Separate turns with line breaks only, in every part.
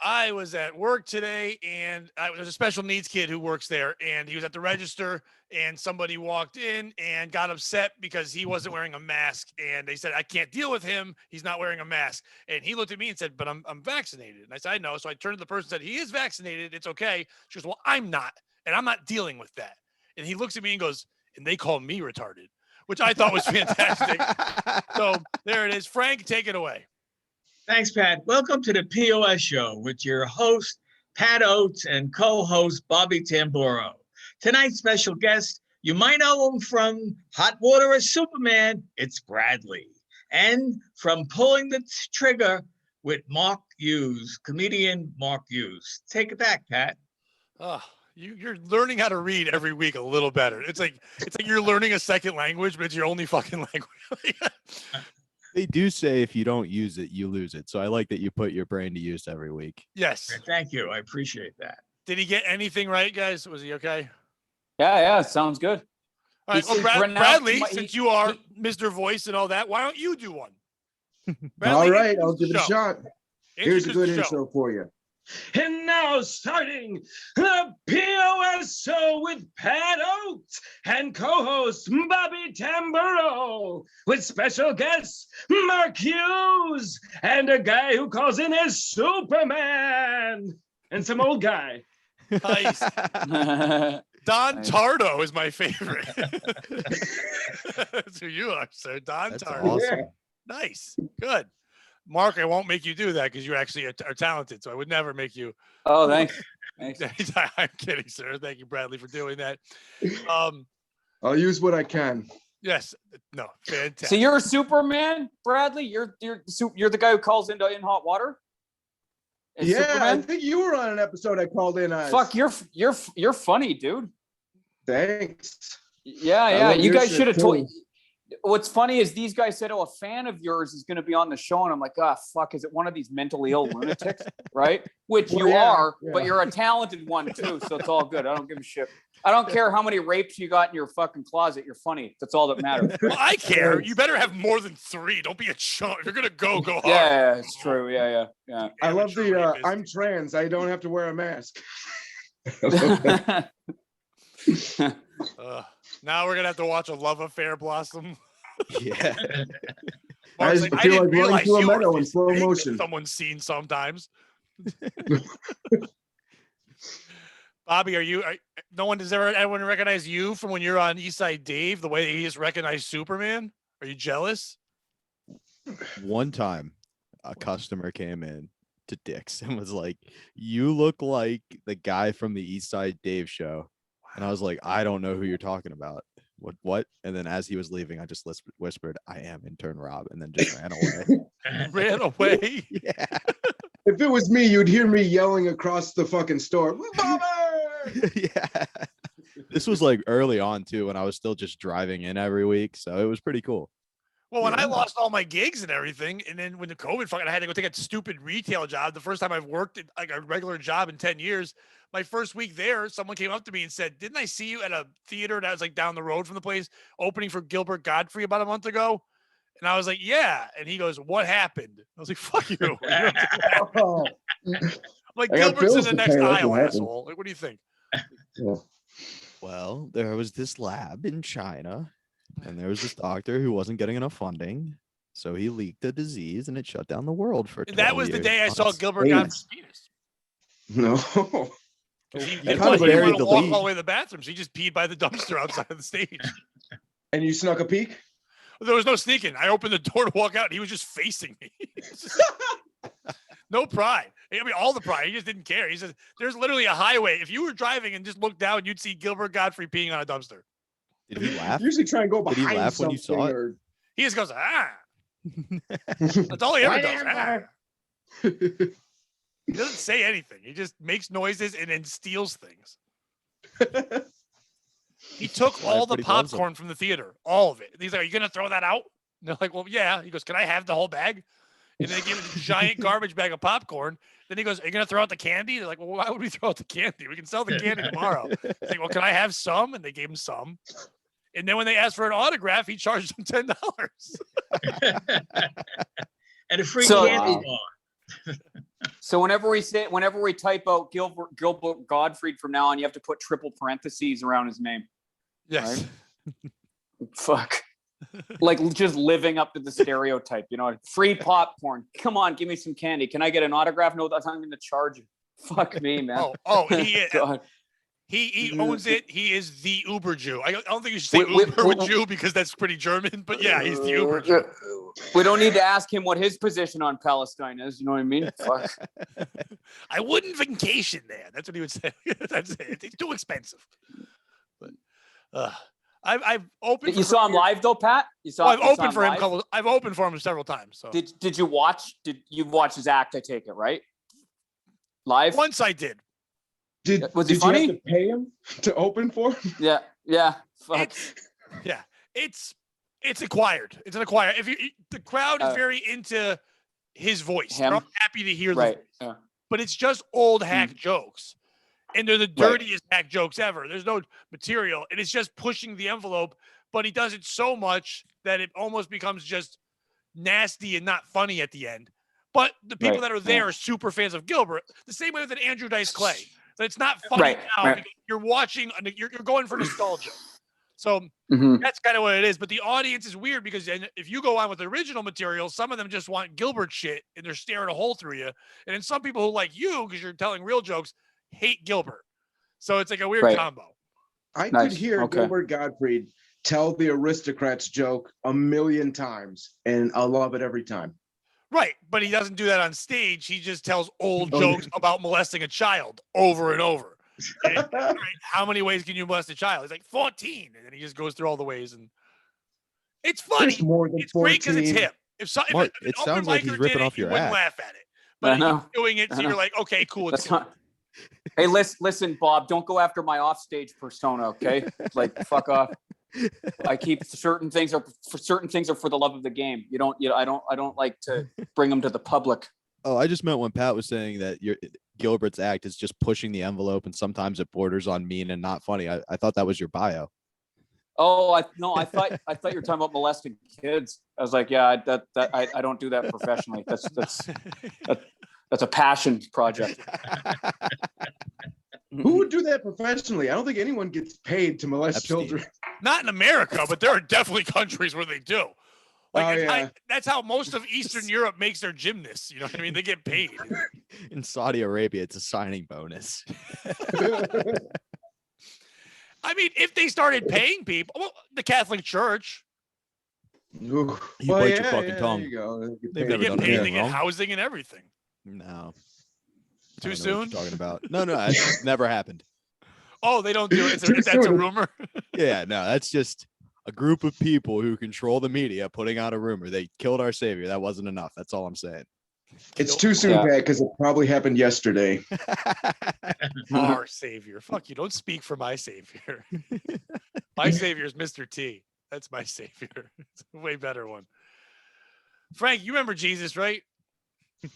I was at work today, and there's a special needs kid who works there, and he was at the register, and somebody walked in and got upset because he wasn't wearing a mask, and they said, I can't deal with him. He's not wearing a mask. And he looked at me and said, but I'm vaccinated. And I said, I know. So I turned to the person and said, he is vaccinated. It's okay. She goes, well, I'm not, and I'm not dealing with that. And he looks at me and goes, and they call me retarded, which I thought was fantastic. So there it is. Frank, take it away.
Thanks, Pat. Welcome to the POS show with your host, Pat Oates, and co-host, Bobby Tamburo. Tonight's special guest, you might know him from Hot Water as Superman, it's Bradly. And from Pulling the Trigger with Mark Hughes, comedian Mark Hughes. Take it back, Pat.
Oh, you're learning how to read every week a little better. It's like you're learning a second language, but it's your only fucking language.
They do say if you don't use it, you lose it. So I like that you put your brain to use every week.
Yes.
Thank you. I appreciate that.
Did he get anything right, guys? Was he okay?
Yeah, sounds good.
All right. Well, Bradly, since you are Mr. Voice and all that, why don't you do one?
Bradly, all right, I'll give it a shot. Here's a good intro for you.
And now starting the POS show with Pat Oates and co-host Bobby Tamburo with special guests Mark Hughes and a guy who calls in as Superman and some old guy.
Nice. Don Tardo is my favorite. That's who you are, sir. Don Tardo.
Awesome.
Yeah.
Nice. Good. Mark, I won't make you do that because you actually are talented. So I would never make you.
Oh, thanks.
I'm kidding, sir. Thank you, Bradly, for doing that.
I'll use what I can.
Yes. No. Fantastic.
So you're a Superman, Bradly? You're the guy who calls into In Hot Water? It's
Yeah,
Superman?
I think you were on an episode I called in on.
Fuck, you're funny, dude.
Thanks.
Yeah. You guys should have told.
too.
What's funny is these guys said, "Oh, a fan of yours is going to be on the show," and I'm like, fuck, is it one of these mentally ill lunatics, right?" Which
Well,
you
yeah,
are,
yeah.
but you're a talented one too, so it's all good. I don't give a shit. I don't care how many rapes you got in your fucking closet. You're funny. That's all that matters.
Well, I care. You better have more than 3. Don't be a chump. If you're gonna go hard.
Yeah, it's true. Yeah.
I love the
rapist.
I'm trans. I don't have to wear a mask.
Now we're gonna have to watch a love affair blossom.
Yeah.
Mark's
I feel like running
realize
through a
you were
meadow in
this
slow
big that
motion.
Someone's seen sometimes. Bobby, no one does anyone recognize you from when you're on Eastside Dave the way that he just recognized Superman? Are you jealous?
One time a customer came in to Dick's and was like, "You look like the guy from the East Side Dave show." And I was like, "I don't know who you're talking about. What?" And then as he was leaving, I just whispered, "I am intern Rob," and then just ran away.
Ran away?
Yeah.
If it was me, you'd hear me yelling across the fucking store, "Bobby!"
Yeah. This was like early on too, when I was still just driving in every week. So it was pretty cool.
Well, when I lost all my gigs and everything, and then when the COVID fucking, I had to go take a stupid retail job. The first time I've worked at like a regular job in 10 years. My first week there, someone came up to me and said, "Didn't I see you at a theater that was like down the road from the place opening for Gilbert Godfrey about a month ago?" And I was like, "Yeah." And he goes, "What happened?" I was like, "Fuck you."
Oh.
I'm like,
I got
Gilbert's in
bills
the
to
next
pay, that's
aisle,
what happened.
asshole. Like, what do you think?
Yeah.
Well, there was this lab in China, and there was this doctor who wasn't getting enough funding. So he leaked a disease and it shut down the world for 12
That was the
years.
day I saw
Honest.
Gilbert Godfrey's penis.
No.
He
kind of
wasn't even
buried
to
the
walk
lead.
all the way to the bathroom, so he just peed by the dumpster outside of the stage.
And you snuck a peek?
There was no sneaking. I opened the door to walk out, and he was just facing me. No pride. I mean, all the pride. He just didn't care. He said, "There's literally a highway. If you were driving and just looked down, you'd see Gilbert Godfrey peeing on a dumpster."
Did he laugh?
Usually try and go
Did
behind
he laugh when you
something
saw it?
or-
He just goes, "Ah." That's all he ever does. Ah. He doesn't say anything. He just makes noises and then steals things. He took all the
Everybody loves him.
popcorn from the theater, all of it. He's like, "Are you going to throw that out?" And they're like, "Well, yeah." He goes, "Can I have the whole bag?" And then they gave him a giant garbage bag of popcorn. Then he goes, "Are you going to throw out the candy?" They're like, "Well, why would we throw out the candy? We can sell the candy tomorrow." He's like, "Well, can I have some?" And they gave him some. And then when they asked for an autograph, he charged them $10.
And a free
So-
candy bar.
So whenever we type out Gilbert Gottfried from now on, you have to put triple parentheses around his name.
Yes.
Right? Fuck. Like just living up to the stereotype, free popcorn. Come on, give me some candy. Can I get an autograph? No, that's I'm going to charge you. Fuck me, man.
He owns it. He is the Uber Jew. I don't think you should say Uber Jew because that's pretty German, but yeah, he's the Uber Jew.
We don't need to ask him what his position on Palestine is. You know what I mean? Fuck.
I wouldn't vacation there. That's what he would say. That's it. It's too expensive. But I've opened.
You saw him live though, Pat?
I've opened for him. I've opened for him several times. So
did you watch? Did you watch his act? I take it right. Live.
Once I did.
Was he funny?
You have to pay him to open for him?
Yeah. Fuck.
It's acquired. It's an acquired. The crowd is very into his voice. They're all happy to hear the voice. Yeah. But it's just old hack jokes. And they're the dirtiest hack jokes ever. There's no material. And it's just pushing the envelope, but he does it so much that it almost becomes just nasty and not funny at the end. But the people that are there are super fans of Gilbert. The same way with Andrew Dice Clay. So it's not funny now because you're watching, you're going for nostalgia. So that's kind of what it is. But the audience is weird because if you go on with the original material, some of them just want Gilbert shit and they're staring a hole through you. And then some people who like you, because you're telling real jokes, hate Gilbert. So it's like a weird combo.
I could hear Gilbert Gottfried tell the Aristocrats joke 1,000,000 times, and I love it every time.
Right, but he doesn't do that on stage. He just tells old jokes about molesting a child over and over. And, how many ways can you molest a child? He's like 14, and then he just goes through all the ways, and it's funny.
There's more than
it's
14.
great because it's him.
Mark, it sounds like he's ripping off your ass.
Laugh at it, but he's doing it, so you're like, okay, cool. It's cool.
Hey, listen, Bob. Don't go after my offstage persona, okay? Like, fuck off. I keep certain things are for the love of the game. I don't like to bring them to the public.
Oh, I just meant when Pat was saying that Gilbert's act is just pushing the envelope and sometimes it borders on mean and not funny. I thought that was your bio.
Oh, I thought you were talking about molesting kids. I was like, yeah, I don't do that professionally. That's a passion project.
Who would do that professionally? I don't think anyone gets paid to molest children.
Not in America, but there are definitely countries where they do. That's how most of Eastern Europe makes their gymnasts. You know what I mean? They get paid.
In Saudi Arabia, it's a signing bonus.
I mean, if they started paying people, well, the Catholic Church.
You bite your fucking tongue.
There you go.
They get paid to get housing and everything.
No.
Too soon?
What you're talking about? No, it's never happened.
Oh, they don't do it. That's a rumor.
Yeah, no, that's just a group of people who control the media putting out a rumor. They killed our savior. That wasn't enough. That's all I'm saying.
It's too soon, Pat, because it probably happened yesterday.
Our savior. Fuck you. Don't speak for my savior. My savior is Mr. T. That's my savior. It's a way better one. Frank, you remember Jesus, right?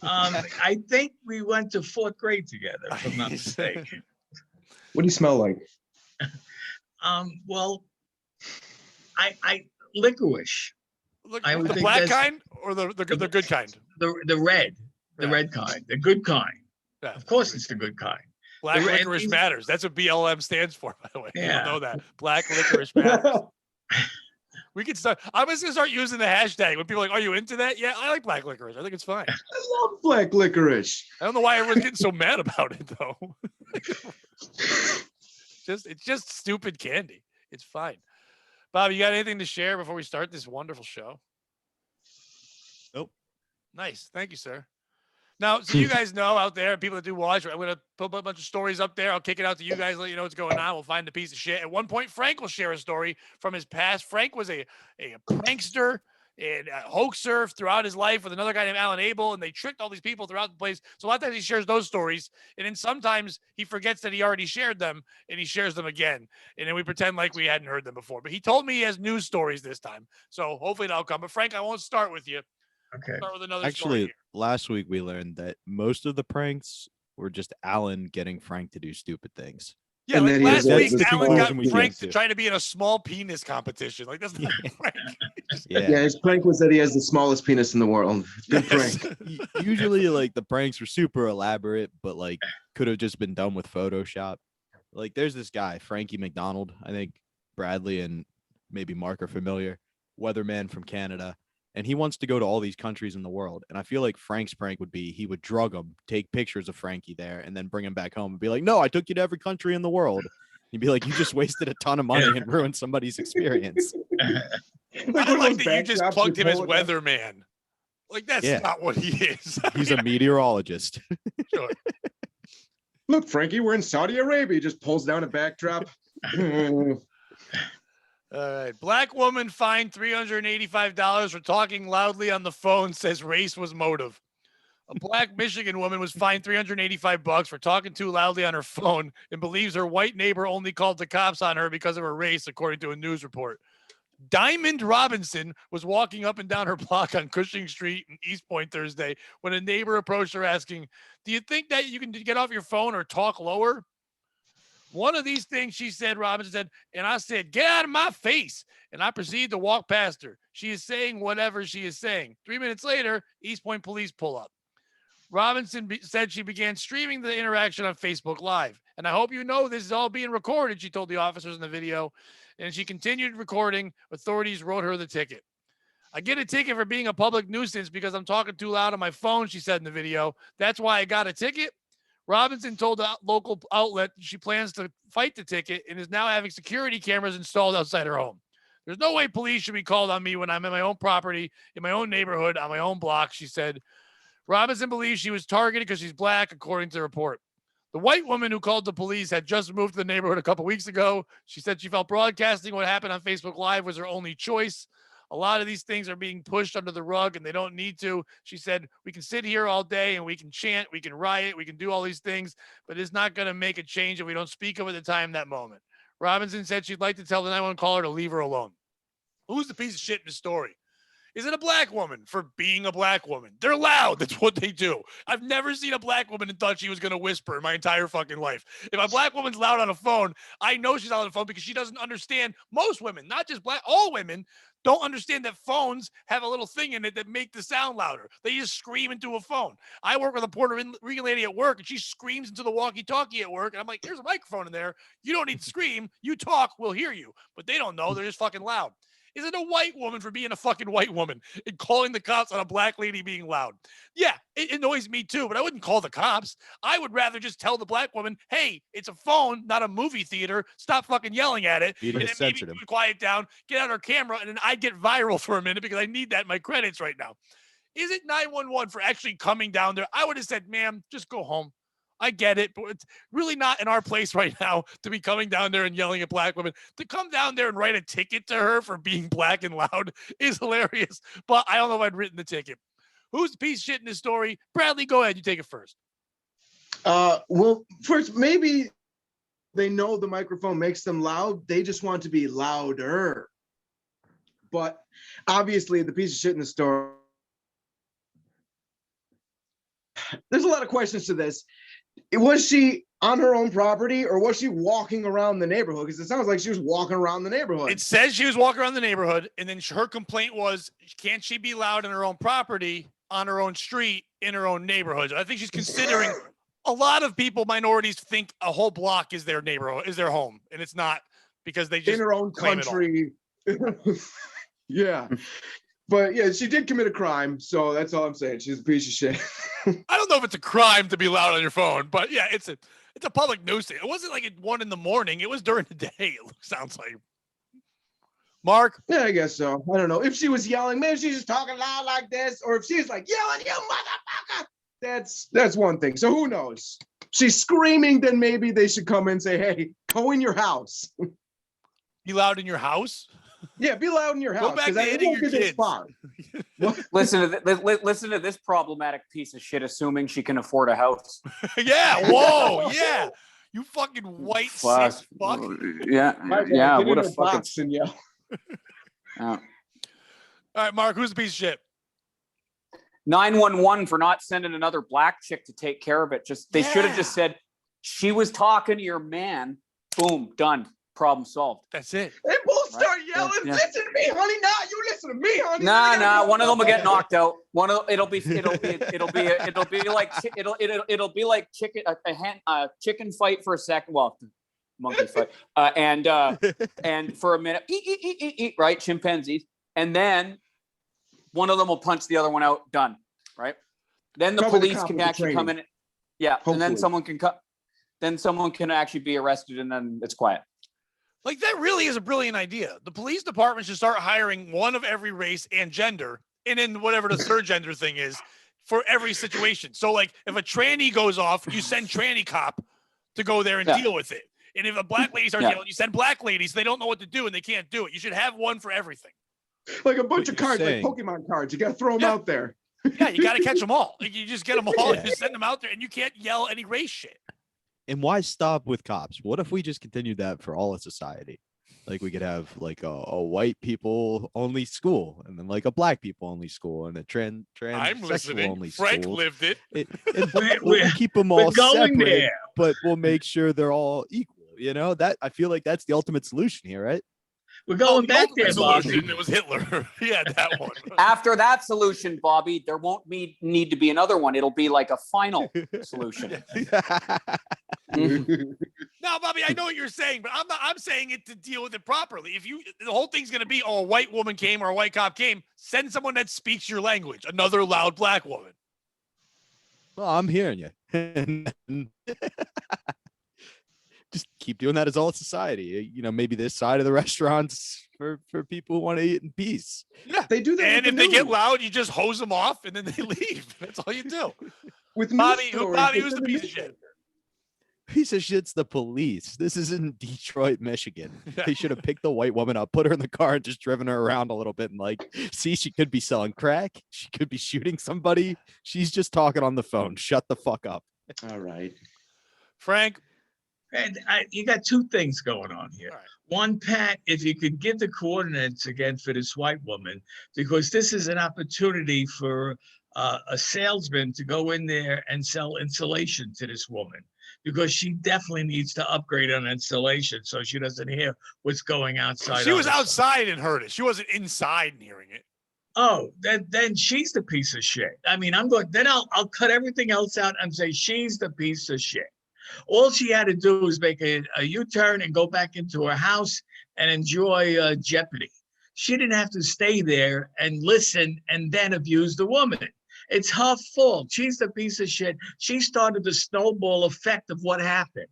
I think we went to 4th grade together, if I'm not mistaken.
What do you smell like?
Well, I licorice.
The black kind or the good kind?
The red kind, the good kind. Yeah. Of course, it's the good kind.
Black licorice matters. That's what BLM stands for, by the way. Yeah. You don't know that. Black licorice matters. We could start. I'm just gonna start using the hashtag when people are like, "Are you into that?" Yeah, I like black licorice. I think it's fine.
I love black licorice.
I don't know why everyone's getting so mad about it though. It's just stupid candy. It's fine. Bob, you got anything to share before we start this wonderful show?
Nope.
Nice. Thank you, sir. Now, so you guys know out there, people that do watch, I'm going to put a bunch of stories up there. I'll kick it out to you guys, let you know what's going on. We'll find the piece of shit. At one point, Frank will share a story from his past. Frank was a prankster and a hoaxer throughout his life with another guy named Alan Abel, and they tricked all these people throughout the place. So a lot of times he shares those stories, and then sometimes he forgets that he already shared them, and he shares them again. And then we pretend like we hadn't heard them before. But he told me he has news stories this time, so hopefully that'll come. But Frank, I won't start with you.
Okay.
Start with another
Actually,
story
last week we learned that most of the pranks were just Alan getting Frank to do stupid things.
Yeah,
And
like
then he
last
has,
week,
That's the
Alan got
conclusion we
Frank
came
to
to.
try to be in a small penis competition. Like that's not Frank.
Yeah,
Yeah.
his prank was that he has the smallest penis in the world. Good
Yes.
prank.
Usually, like the pranks were super elaborate, but like could have just been done with Photoshop. Like there's this guy, Frankie McDonald. I think Bradley and maybe Mark are familiar. Weatherman from Canada. And he wants to go to all these countries in the world. And I feel like Frank's prank would be he would drug him, take pictures of Frankie there, and then bring him back home and be like, no, I took you to every country in the world. He'd be like, you just wasted a ton of money and ruined somebody's experience.
Like
I
one of
like
those
that you just
backdrops
plugged him as
pull it up.
weatherman. Like that's
Yeah.
not what he is. I
He's
mean,
a meteorologist.
sure.
Look, Frankie, we're in Saudi Arabia. He just pulls down a backdrop.
All right. Black woman fined $385 for talking loudly on the phone, says race was motive. A black Michigan woman was fined $385 for talking too loudly on her phone and believes her white neighbor only called the cops on her because of her race, according to a news report. Diamond Robinson was walking up and down her block on Cushing Street in East Point Thursday when a neighbor approached her asking, do you think that you can get off your phone or talk lower? One of these things, she said, Robinson said, and I said, get out of my face. And I proceeded to walk past her. She is saying whatever she is saying. 3 minutes later, East Point police pull up. Robinson said she began streaming the interaction on Facebook Live. And I hope you know this is all being recorded, she told the officers in the video. And she continued recording. Authorities wrote her the ticket. I get a ticket for being a public nuisance because I'm talking too loud on my phone, she said in the video. That's why I got a ticket. Robinson told the local outlet she plans to fight the ticket and is now having security cameras installed outside her home. There's no way police should be called on me when I'm in my own property, in my own neighborhood, on my own block, she said. Robinson believes she was targeted because she's black, according to the report. The white woman who called the police had just moved to the neighborhood a couple weeks ago. She said she felt broadcasting what happened on Facebook Live was her only choice. A lot of these things are being pushed under the rug and they don't need to. She said, we can sit here all day and we can chant, we can riot, we can do all these things, but it's not going to make a change if we don't speak up at the time, that moment. Robinson said she'd like to tell the 911 caller to leave her alone. Who's the piece of shit in the story? Is it a black woman for being a black woman? They're loud. That's what they do. I've never seen a black woman and thought she was going to whisper in my entire fucking life. If a black woman's loud on a phone, I know she's loud on the phone because she doesn't understand. Most women, not just black, all women don't understand that phones have a little thing in it that make the sound louder. They just scream into a phone. I work with a Puerto Rican lady at work and she screams into the walkie-talkie at work. And I'm like, there's a microphone in there. You don't need to scream. You talk, we'll hear you. But they don't know. They're just fucking loud. Is it a white woman for being a fucking white woman and calling the cops on a black lady being loud? Yeah, it annoys me too, but I wouldn't call the cops. I would rather just tell the black woman, hey, it's a phone, not a movie theater. Stop fucking yelling at it.
You'd
And
have
then maybe
censored him.
quiet down, get out our camera, and then I'd get viral for a minute because I need that in my credits right now. Is it 911 for actually coming down there? I would have said, ma'am, just go home. I get it, but it's really not in our place right now to be coming down there and yelling at black women. To come down there and write a ticket to her for being black and loud is hilarious, but I don't know if I'd written the ticket. Who's the piece of shit in this story? Bradley, go ahead. You take it first.
Well, first, maybe they know the microphone makes them loud. They just want to be louder. But obviously, the piece of shit in the story, there's a lot of questions to this. Was she on her own property or was she walking around the neighborhood? Because it sounds like she was walking around the neighborhood.
It says she was walking around the neighborhood, and then her complaint was, can't she be loud in her own property, on her own street, in her own neighborhood? I think she's considering. A lot of people, minorities, think a whole block is their neighborhood, is their home, and it's not because they just
in her own country. Yeah. But yeah, she did commit a crime, so that's all I'm saying. She's a piece of shit.
I don't know if it's a crime to be loud on your phone, but yeah, it's a public nuisance. It wasn't like at 1 a.m. It was during the day. It sounds like. Mark?
Yeah, I guess so. I don't know. If she was yelling, maybe she's just talking loud like this, or if she's like yelling, you motherfucker. That's one thing. So who knows? She's screaming, then maybe they should come and say, hey, go in your house.
Be loud in your house?
Yeah, be loud in your house.
Go back to hitting your kids.
Listen to this problematic piece of shit, assuming she can afford a house.
Yeah. Whoa. Yeah. You fucking white sick fuck.
Yeah. What a fucking.
Yeah.
All right, Mark. Who's the piece of shit?
911 for not sending another black chick to take care of it. They should have just said she was talking to your man. Boom, done. Problem solved.
That's it.
They both
Right.
start yelling,
Yeah.
"Listen to me, honey! Nah, you listen to me, honey!"
Nah. One of them will get knocked out. It'll be like chicken fight for a second. Well, monkey fight. And for a minute, eat, right? Chimpanzees, and then one of them will punch the other one out. Done. Right. Then the
Probably the
police
cop
can
with the
actually come in.
training.
Yeah, and then
Hopefully.
someone can actually be arrested, and then it's quiet.
Like, that really is a brilliant idea. The police department should start hiring one of every race and gender, and then whatever the third gender thing is, for every situation. So, like, if a tranny goes off, you send tranny cop to go there and deal with it. And if a black lady starts yelling, you send black ladies. They don't know what to do and they can't do it. You should have one for everything.
Like a bunch
What
of
you're
cards,
saying-
like Pokemon cards. You got to throw them out there.
Yeah, you got to catch them all. Like, you just get them all and
Yeah.
just send them out there, and you can't yell any race shit.
And why stop with cops? What if we just continued that for all of society? Like, we could have like a white people only school, and then like a black people only school, and a
I'm
transsexual
listening.
only
Frank
school.
lived it.
And
We're-
we'll keep them all
We're going
separate,
there.
but we'll make sure they're all equal. You know, that I feel like that's the ultimate solution here, right?
We're going
the
back
ultimate
there, Bobby.
solution, it was Hitler. Yeah, that one.
After that solution, Bobby, there won't need to be another one. It'll be like a final solution.
No, Bobby, I know what you're saying, but I'm saying it to deal with it properly. If the whole thing's going to be, a white woman came or a white cop came, send someone that speaks your language, another loud black woman.
Well, I'm hearing you. Just keep doing that as all society. You know, maybe this side of the restaurants for people who want to eat in peace.
Yeah,
They do that.
and
with
if
the
they get
news.
loud, you just hose them off, and then they leave. That's all you do.
With news
Bobby,
stories,
who's
they
the
do
piece of
news
shit?
Piece of shit's the police. This isn't Detroit, Michigan. They should have picked the white woman up, put her in the car, and just driven her around a little bit. And like, see, she could be selling crack. She could be shooting somebody. She's just talking on the phone. Shut the fuck up.
All right.
Frank.
And you got two things going on here.
All right.
One, Pat, if you could give the coordinates again for this white woman, because this is an opportunity for a salesman to go in there and sell insulation to this woman, because she definitely needs to upgrade on insulation so she doesn't hear what's going outside.
She was
on the side.
outside and heard it. She wasn't inside and hearing it.
Oh, then she's the piece of shit. I mean, I'll cut everything else out and say she's the piece of shit. All she had to do was make a U-turn and go back into her house and enjoy Jeopardy. She didn't have to stay there and listen and then abuse the woman. It's her fault. She's the piece of shit. She started the snowball effect of what happened.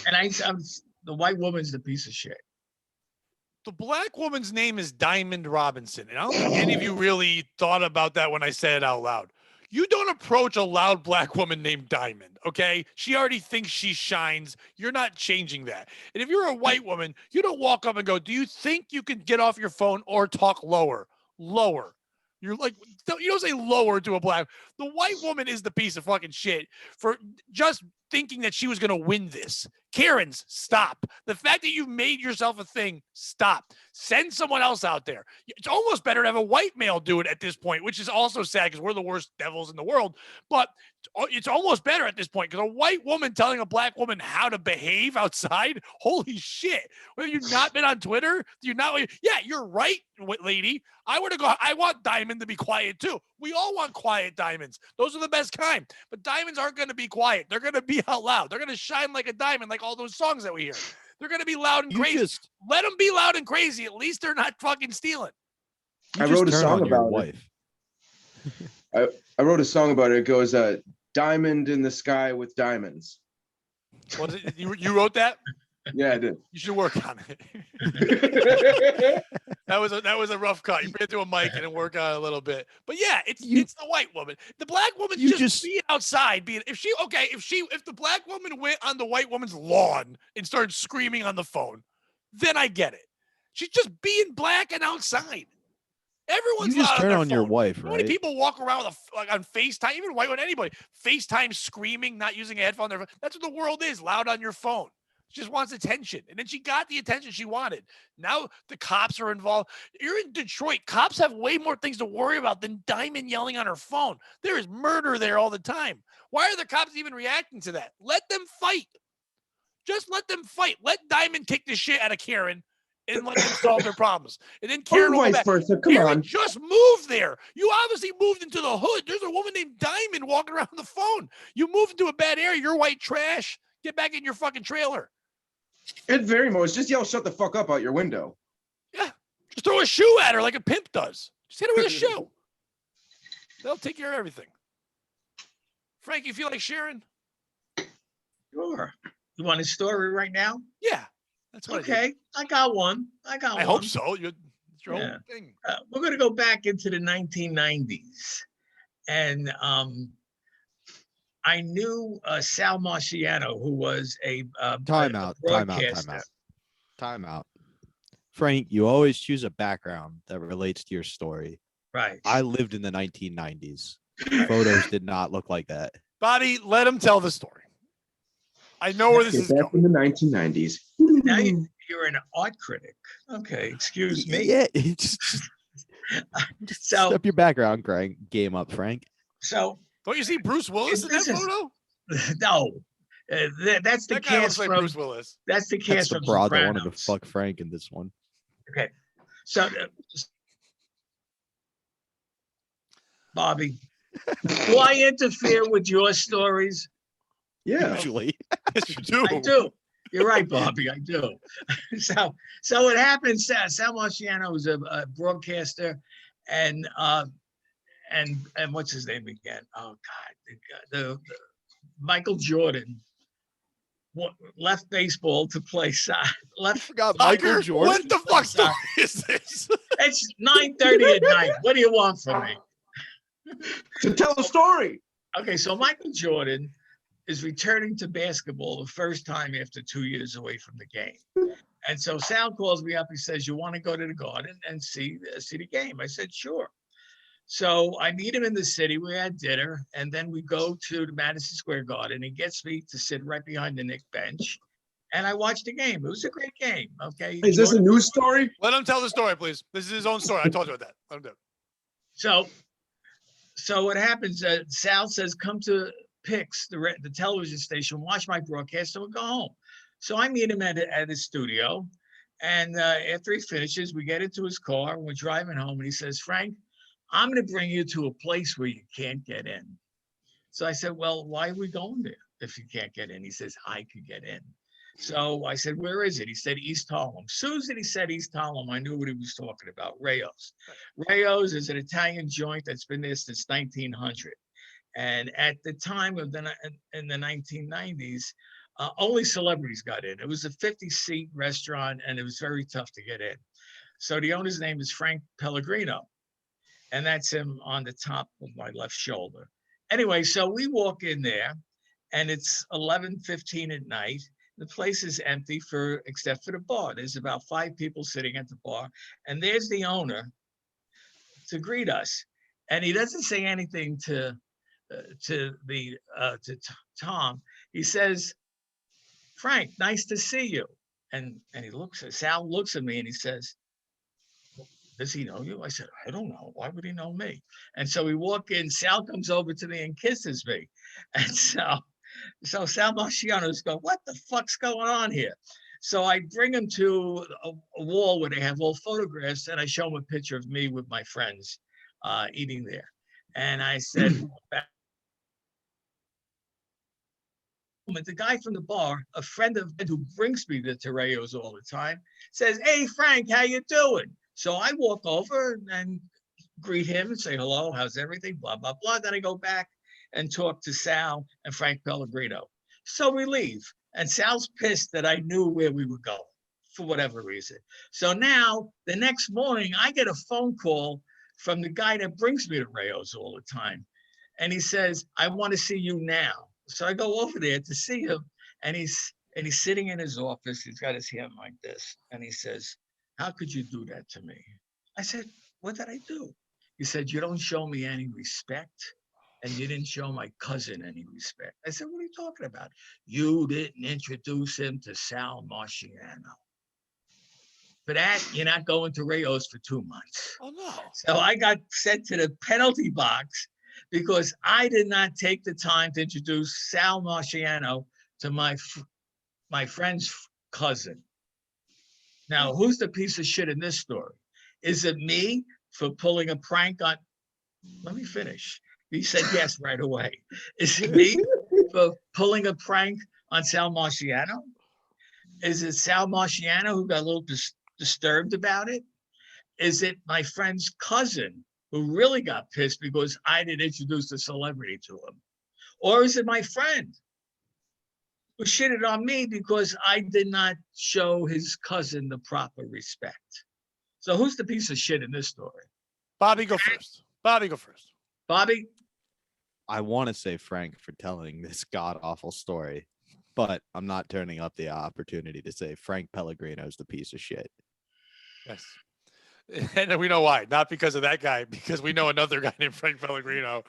And the white woman's the piece of shit.
The black woman's name is Diamond Robinson. And I don't think any of you really thought about that when I said it out loud. You don't approach a loud black woman named Diamond, okay? She already thinks she shines. You're not changing that. And if you're a white woman, you don't walk up and go, do you think you can get off your phone or talk lower? Lower. You're like, you don't say lower to a black. The white woman is the piece of fucking shit for just thinking that she was going to win this. Karens, stop. The fact that you've made yourself a thing, stop. Send someone else out there. It's almost better to have a white male do it at this point, which is also sad because we're the worst devils in the world. But it's almost better at this point because a white woman telling a black woman how to behave outside, holy shit. Have you not been on Twitter? Yeah, you're right, lady. I want Diamond to be quiet too. We all want quiet diamonds. Those are the best kind. But diamonds aren't going to be quiet. They're going to be out loud. They're going to shine like a diamond, like all those songs that we hear. They're going to be loud and crazy. Let them be loud and crazy. At least they're not fucking stealing.
I wrote a song
your
about it.
wife.
I wrote a song about it. It goes, "Diamond in the sky with diamonds."
Was it you wrote that?
Yeah, I did.
You should work on it. That was a rough cut. You bring it to a mic and then work on it a little bit. But yeah, it's the white woman. The black woman just being outside, if the black woman went on the white woman's lawn and started screaming on the phone, then I get it. She's just being black and outside. Everyone's
You just
loud
turn
on
on
their
your
phone.
wife,
How many
right?
people walk around with on FaceTime, even white women, anybody, FaceTime screaming, not using a headphone. That's what the world is, loud on your phone. She just wants attention. And then she got the attention she wanted. Now the cops are involved. You're in Detroit. Cops have way more things to worry about than Diamond yelling on her phone. There is murder there all the time. Why are the cops even reacting to that? Let them fight. Just let them fight. Let Diamond kick the shit out of Karen and let them solve their problems. And then
Or
Karen will go
vice
back.
versa. Come
Karen
on.
just moved there. You obviously moved into the hood. There's a woman named Diamond walking around the phone. You moved into a bad area. You're white trash. Get back in your fucking trailer.
At very most, just yell "shut the fuck up" out your window.
Yeah. Just throw a shoe at her like a pimp does. Just hit her with a shoe. They'll take care of everything. Frank, you feel like sharing?
Sure. You want a story right now?
Yeah. That's what
Okay, I got one.
I hope so. It's your
Yeah.
own thing.
We're going to go back into the 1990s. And I knew Sal Marciano, who was a
Timeout.
broadcaster.
Timeout. Frank, you always choose a background that relates to your story.
Right.
I lived in the 1990s. Photos did not look like that.
Bobby, let him tell the story. I know where this
Get
is
back
going.
in the 1990s.
Now you're an art critic. Okay, excuse me.
Yeah, just
So,
step your background game up, Frank.
so
Don't you see Bruce Willis in that
This is-
photo?
no, that's the
That guy looks
cast
like
from.
Bruce Willis.
That's the
That's
cast
the
from
broad that wanted to
Sopranos.
fuck Frank in this one.
Okay, so Bobby, do I interfere with your stories?
Yeah.
Usually.
Yes, you do.
I do. You're right, Bobby. I do. So what happens? Sal Marciano was a broadcaster, and what's his name again? Oh God, the Michael Jordan left baseball to play soccer.
I
Left.
forgot Michael
Tiger,
Jordan.
what the fuck story is this?
It's 9:30 at night. What do you want from me?
To tell a story.
Okay, so Michael Jordan is returning to basketball the first time after 2 years away from the game. And so Sal calls me up. He says, "You want to go to the Garden and see the game?" I said, "Sure." So I meet him in the city. We had dinner, and then we go to the Madison Square Garden. He gets me to sit right behind the Knicks bench, and I watched the game. It was a great game. Okay.
Is this a news story?
Let him tell the story, please. This is his own story. I told you about that. Let him do it.
So what happens? Sal says, "Come to Pix, the television station, watch my broadcast, and we'll go home." So I meet him at his studio, and after he finishes, we get into his car and we're driving home. And he says, "Frank, I'm going to bring you to a place where you can't get in." So I said, "Well, why are we going there if you can't get in?" He says, "I could get in." So I said, "Where is it?" He said, "East Harlem." As soon as he said East Harlem, I knew what he was talking about. Rayo's. Rayo's is an Italian joint that's been there since 1900. And at the time of in the 1990s, only celebrities got in. It was a 50-seat restaurant, and it was very tough to get in. So the owner's name is Frank Pellegrino, and that's him on the top of my left shoulder. Anyway, so we walk in there, and it's 11:15 at night. The place is empty except for the bar. There's about 5 people sitting at the bar, and there's the owner to greet us. And he doesn't say anything to Tom. He says, "Frank, nice to see you." And Sal looks at me and he says, "Does he know you?" I said, "I don't know. Why would he know me?" And so we walk in. Sal comes over to me and kisses me. And so Sal Marciano's going, "What the fuck's going on here?" So I bring him to a wall where they have all photographs, and I show him a picture of me with my friends eating there. And I said, the guy from the bar, a friend of mine who brings me to Rayo's all the time, says, "Hey, Frank, how you doing?" So I walk over and greet him and say, "Hello, how's everything?" Blah, blah, blah. Then I go back and talk to Sal and Frank Pellegrino. So we leave. And Sal's pissed that I knew where we were going for whatever reason. So now, the next morning, I get a phone call from the guy that brings me to Rayo's all the time. And he says, "I want to see you now." So I go over there to see him, and he's sitting in his office. He's got his hand like this, and he says, "How could you do that to me?" I said, "What did I do?" He said, "You don't show me any respect, and you didn't show my cousin any respect." I said, "What are you talking about?" "You didn't introduce him to Sal Marciano. For that, you're not going to Rayo's for 2 months."
Oh, no.
So I got sent to the penalty box because I did not take the time to introduce Sal Marciano to my my friend's cousin. Now, who's the piece of shit in this story? Is it me for pulling a prank on? Let me finish. He said yes right away. Is it me for pulling a prank on Sal Marciano? Is it Sal Marciano who got a little disturbed about it? Is it my friend's cousin who really got pissed because I didn't introduce the celebrity to him? Or is it my friend who shitted on me because I did not show his cousin the proper respect? So who's the piece of shit in this story?
Bobby, go first. Bobby, go first.
Bobby?
I want to say Frank for telling this god awful story, but I'm not turning up the opportunity to say Frank Pellegrino is the piece of shit.
Yes. And we know why. Not because of that guy, because we know another guy named Frank Pellegrino.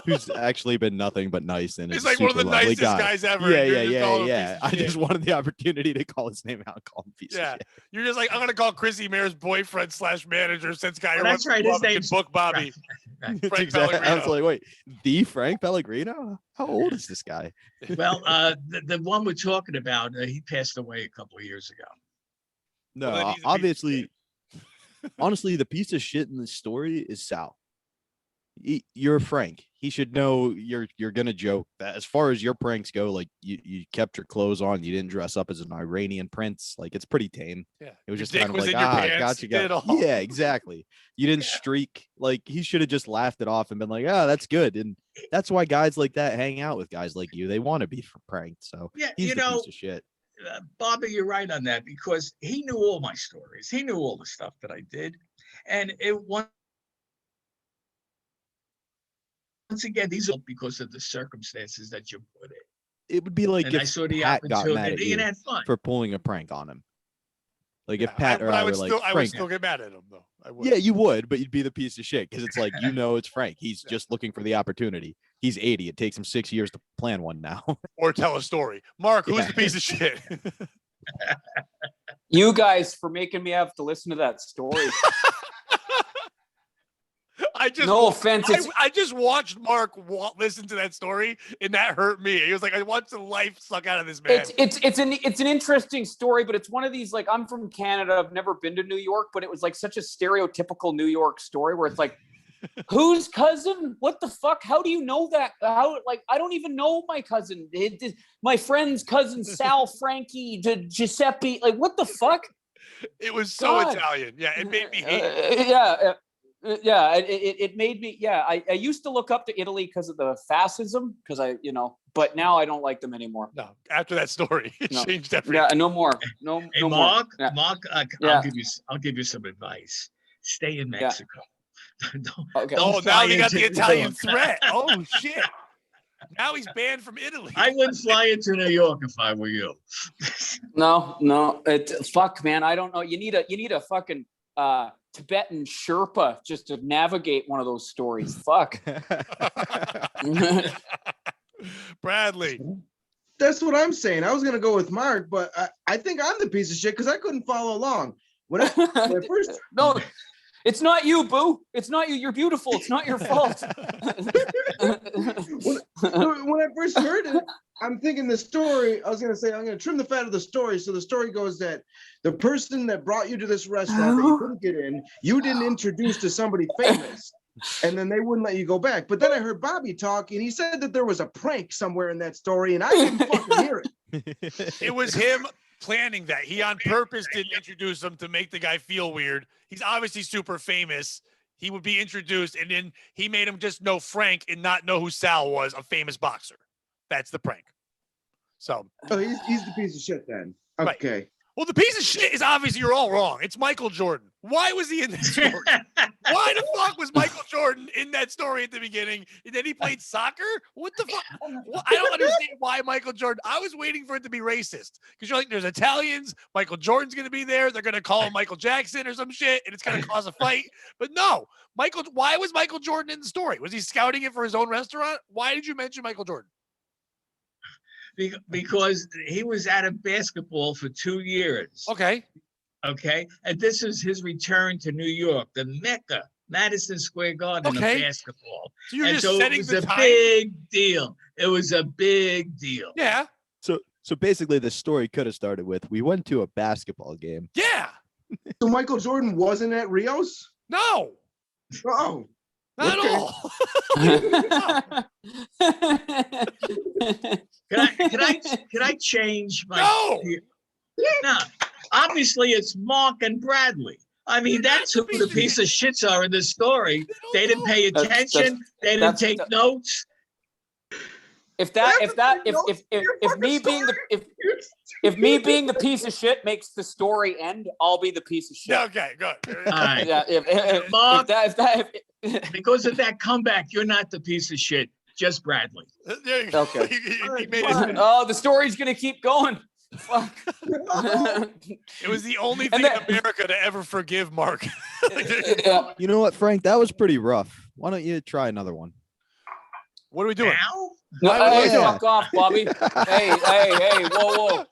Who's actually been nothing but nice and
He's
is
like one of the
super lovely
nicest
guy.
guys ever.
Yeah,
and you're
yeah,
just
yeah,
calling him a
yeah.
piece
I
of shit.
just wanted the opportunity to call his name out and call him a piece of shit.
You're just like, I'm gonna call Chrissy Mayr's boyfriend / manager since guy
Well,
who
that's
wants
right,
to go
his
up and
name's-
book Bobby.
It's
Frank
exactly, I was
Pellegrino.
like, wait, the Frank Pellegrino? How old is this guy?
Well, the one we're talking about, he passed away a couple of years ago.
No,
Well, then he's a piece of
obviously, honestly, the piece of shit in this story is Sal. You're Frank. He should know you're gonna joke. That as far as your pranks go, like you kept your clothes on, you didn't dress up as an Iranian prince. Like it's pretty tame.
Yeah.
It was
Your
just
dick
kind of
was
like,
in your pants,
gotcha,
did
gotcha.
all.
Yeah, exactly. You didn't streak. Like he should have just laughed it off and been like, that's good. And that's why guys like that hang out with guys like you. They want to be pranked. So
Yeah,
he's
you
the
know,
piece of shit.
Bobby, you're right on that because he knew all my stories. He knew all the stuff that I did. And once again, these are because of the circumstances that you put in.
It would be like
And I
if
saw the
Pat got mad at
opportunity and
you
had fun.
for pulling a prank on him. Like if
Yeah,
Pat or
but
I
would
were like,
still, I would
Frank,
still get mad at him though. I would.
yeah, you would, but you'd be the piece of shit because it's like it's Frank. He's just looking for the opportunity. He's 80. It takes him 6 years to plan one now.
Or tell a story. Mark, who's
Yeah.
the piece of shit?
You guys for making me have to listen to that story.
I just
No offense, it's
I just watched Mark listen to that story, and that hurt me. He was like, I watched the life suck out of this man.
it's an interesting story, but it's one of these, like, I'm from Canada, I've never been to New York, but it was like such a stereotypical New York story where it's like, whose cousin? What the fuck? How do you know that? How, like, I don't even know my cousin. My friend's cousin Sal, Frankie, Giuseppe. Like, what the fuck?
It was so
God.
Italian. Yeah, it made me hate it.
It made me. Yeah, I used to look up to Italy because of the fascism, because but now I don't like them anymore.
No, after that story, it
No.
changed everything.
Yeah, no more. No,
Hey,
no
Mark,
more. Yeah.
Mark,
Yeah.
I'll give you some advice. Stay in
Yeah.
Mexico.
Okay.
Don't
Oh, now
fly
they got the
into New
Italian
York.
threat. Oh shit! Now he's banned from Italy.
I wouldn't fly into New York if I were you.
No. Fuck, man. I don't know. You need a fucking Tibetan Sherpa just to navigate one of those stories. Fuck.
Bradley.
That's what I'm saying. I was gonna go with Mark, but I think I'm the piece of shit because I couldn't follow along. When I first
No, it's not you, boo. It's not you. You're beautiful. It's not your fault.
when I first heard it, I'm thinking the story. I was gonna say I'm gonna trim the fat of the story. So the story goes that the person that brought you to this restaurant that you couldn't get in, you didn't introduce to somebody famous, and then they wouldn't let you go back. But then I heard Bobby talk, and he said that there was a prank somewhere in that story, and I didn't fucking hear it.
It was him planning that. He on purpose didn't introduce him to make the guy feel weird. He's obviously super famous. He would be introduced, and then he made him just know Frank and not know who Sal was, a famous boxer. That's the prank. So,
Oh, he's the piece of shit then.
Right.
Okay.
well, the piece of shit is obviously you're all wrong. It's Michael Jordan. Why was he in that story? Why the fuck was Michael Jordan in that story at the beginning? And then he played soccer? What the fuck? I don't understand why Michael Jordan. I was waiting for it to be racist because you're like, there's Italians. Michael Jordan's going to be there. They're going to call him Michael Jackson or some shit, and it's going to cause a fight. But no, why was Michael Jordan in the story? Was he scouting it for his own restaurant? Why did you mention Michael Jordan?
Because he was out of basketball for 2 years.
Okay.
Okay. And this is his return to New York, the Mecca, Madison Square Garden
Okay.
of basketball.
So you're
And
just
so it
setting
was
the
a
time.
big deal. It was a big deal.
Yeah.
So So basically, the story could have started with, we went to a basketball game.
Yeah.
So Michael Jordan wasn't at Rio's?
No.
Oh.
Not
Okay.
at all.
Can I change my?
No.
No. Obviously, it's Mark and Bradley. I mean, that's who the piece of shits are in this story. They didn't pay attention. They didn't take notes.
If me being the piece of shit makes the story end, I'll be the piece of shit.
Okay, good.
All right.
Yeah,
Mark, because of that comeback, you're not the piece of shit. Just Bradley.
There you go.
Okay.
He made his-
Oh, the story's gonna keep going. Fuck.
It was the only thing in America to ever forgive Mark.
Yeah.
You know what, Frank? That was pretty rough. Why don't you try another one?
What are we doing?
Now?
Hey,
yeah.
fuck off, Bobby. Hey, whoa.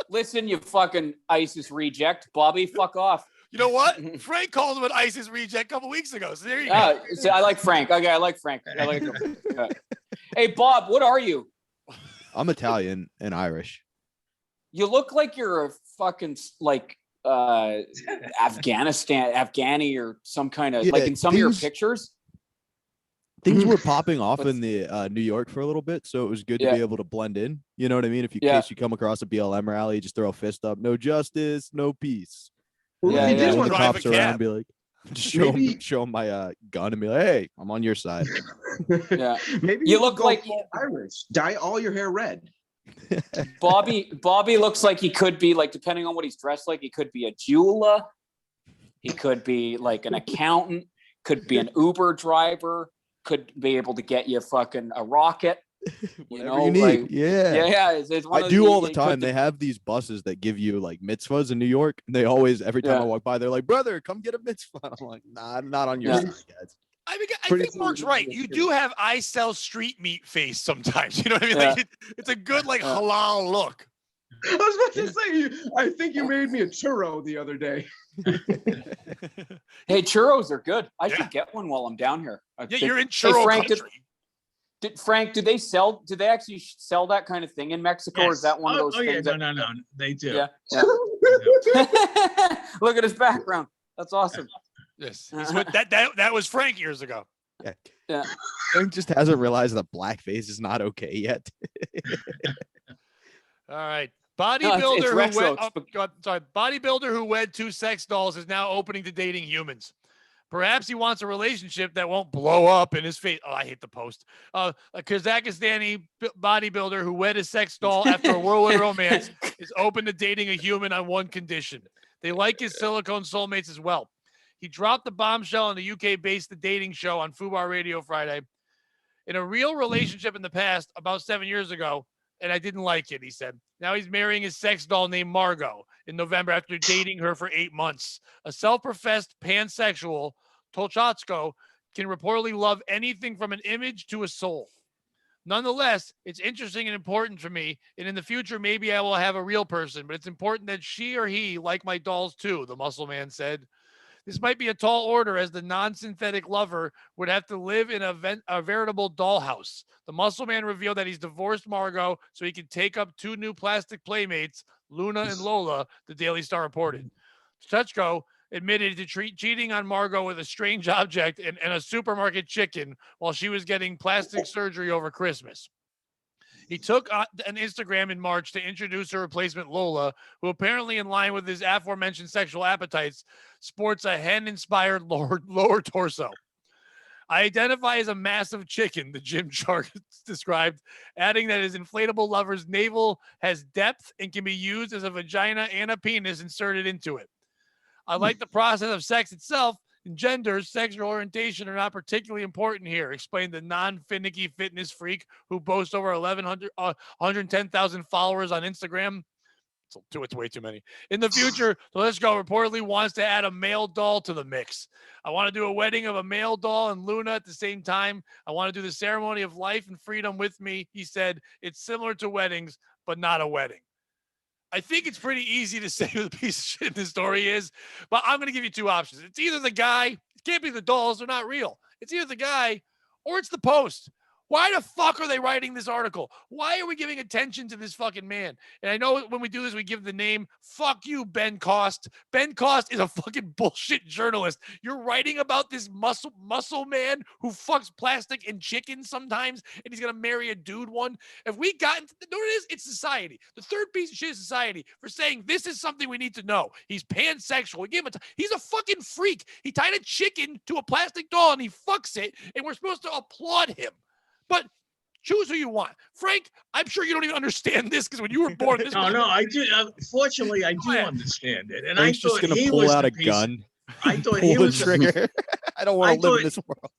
Listen, you fucking ISIS reject. Bobby, fuck off.
You know what? Frank called him an ISIS reject a couple weeks ago. So there you go.
See, I like Frank. Okay, I like Frank. I like him. Yeah. Hey, Bob, what are you?
I'm Italian and Irish.
You look like you're a fucking like Afghani or some kind of like in some of your pictures.
Things were popping off in the New York for a little bit, so it was good to be able to blend in. You know what I mean? If you case you come across a BLM rally, just throw a fist up. No justice, no peace.
Well,
Yeah,
he
yeah.
did
When
want
the
to
cops
drive a
around,
cab.
be like, just
Maybe-
show 'em my gun and be like, hey, I'm on your side.
Yeah.
Maybe
You
could
look
go
like-
full Irish. Dye all your hair red.
Bobby looks like he could be like, depending on what he's dressed like, he could be a jeweler. He could be like an accountant, could be an Uber driver, could be able to get you fucking a rocket.
Whatever you need.
like,
yeah.
It's one
I
of
do
the-
all the
you
time.
could-
They have these buses that give you like mitzvahs in New York. And they always, every time
Yeah.
I walk by, they're like, brother, come get a mitzvah. I'm like, nah, I'm not on your
Yeah.
side, guys.
I mean, I
Pretty
think Mark's
soon
right.
we'll
You
get
do have I sell street meat face sometimes. You know what I mean? Like it's a good like
Yeah.
halal look.
I was about to say, I think you made me a churro the other day.
Hey, churros are good. I
Yeah.
should get one while I'm down here.
Yeah, you're in churro
Frank,
country.
Frank, do they actually sell that kind of thing in Mexico, or is that one of those
yeah,
things?
no. They do.
Yeah. Look at his background. That's awesome.
Yes, that was Frank years ago.
Yeah.
Frank just hasn't realized that blackface is not okay yet.
All right.
No,
Bodybuilder
it's
who
retro.
bodybuilder who wed 2 sex dolls is now opening to dating humans. Perhaps he wants a relationship that won't blow up in his face. Oh, I hate the post. A Kazakhstani bodybuilder who wed a sex doll after a whirlwind romance is open to dating a human on one condition. They like his silicone soulmates as well. He dropped the bombshell on the UK-based The Dating Show on Fubar Radio Friday. In a real relationship in the past, about 7 years ago, and I didn't like it, he said. Now he's marrying his sex doll named Margot in November after dating her for 8 months. A self-professed pansexual, Tolchatsko, can reportedly love anything from an image to a soul. Nonetheless, it's interesting and important for me, and in the future, maybe I will have a real person, but it's important that she or he like my dolls too, the muscle man said. This might be a tall order, as the non-synthetic lover would have to live in a veritable dollhouse. The muscle man revealed that he's divorced Margot so he can take up 2 new plastic playmates, Luna and Lola, the Daily Star reported. Tuchko admitted to cheating on Margot with a strange object and a supermarket chicken while she was getting plastic surgery over Christmas. He took an Instagram in March to introduce her replacement Lola, who apparently, in line with his aforementioned sexual appetites, sports a hen-inspired lower torso. I identify as a massive chicken, the gym chart described, adding that his inflatable lover's navel has depth and can be used as a vagina and a penis inserted into it. I like the process of sex itself, and gender, sexual orientation are not particularly important here, explained the non-finicky fitness freak who boasts over 110,000 followers on Instagram. It's way too many. In the future, Teleshko reportedly wants to add a male doll to the mix. I want to do a wedding of a male doll and Luna at the same time. I want to do the ceremony of life and freedom with me. He said, it's similar to weddings, but not a wedding. I think it's pretty easy to say who the piece of shit in the story is, but I'm going to give you 2 options. It's either the guy, it can't be the dolls, they're not real. It's either the guy or it's the post. Why the fuck are they writing this article? Why are we giving attention to this fucking man? And I know when we do this, we give the name. Fuck you, Ben Cost. Ben Cost is a fucking bullshit journalist. You're writing about this muscle man who fucks plastic and chicken sometimes, and he's gonna marry a dude one. If we got into know what it is, it's society. The third piece of shit is society for saying this is something we need to know. He's pansexual. We gave him he's a fucking freak. He tied a chicken to a plastic doll and he fucks it, and we're supposed to applaud him. But choose who you want. Frank, I'm sure you don't even understand this because when you were born, this
No, I do. Fortunately, I do understand it. And
Frank's
I thought
just gonna
he
pull
was
out
the
a
piece-
gun.
I thought
Pull
he
the
was the
trigger. I don't want to live in this world.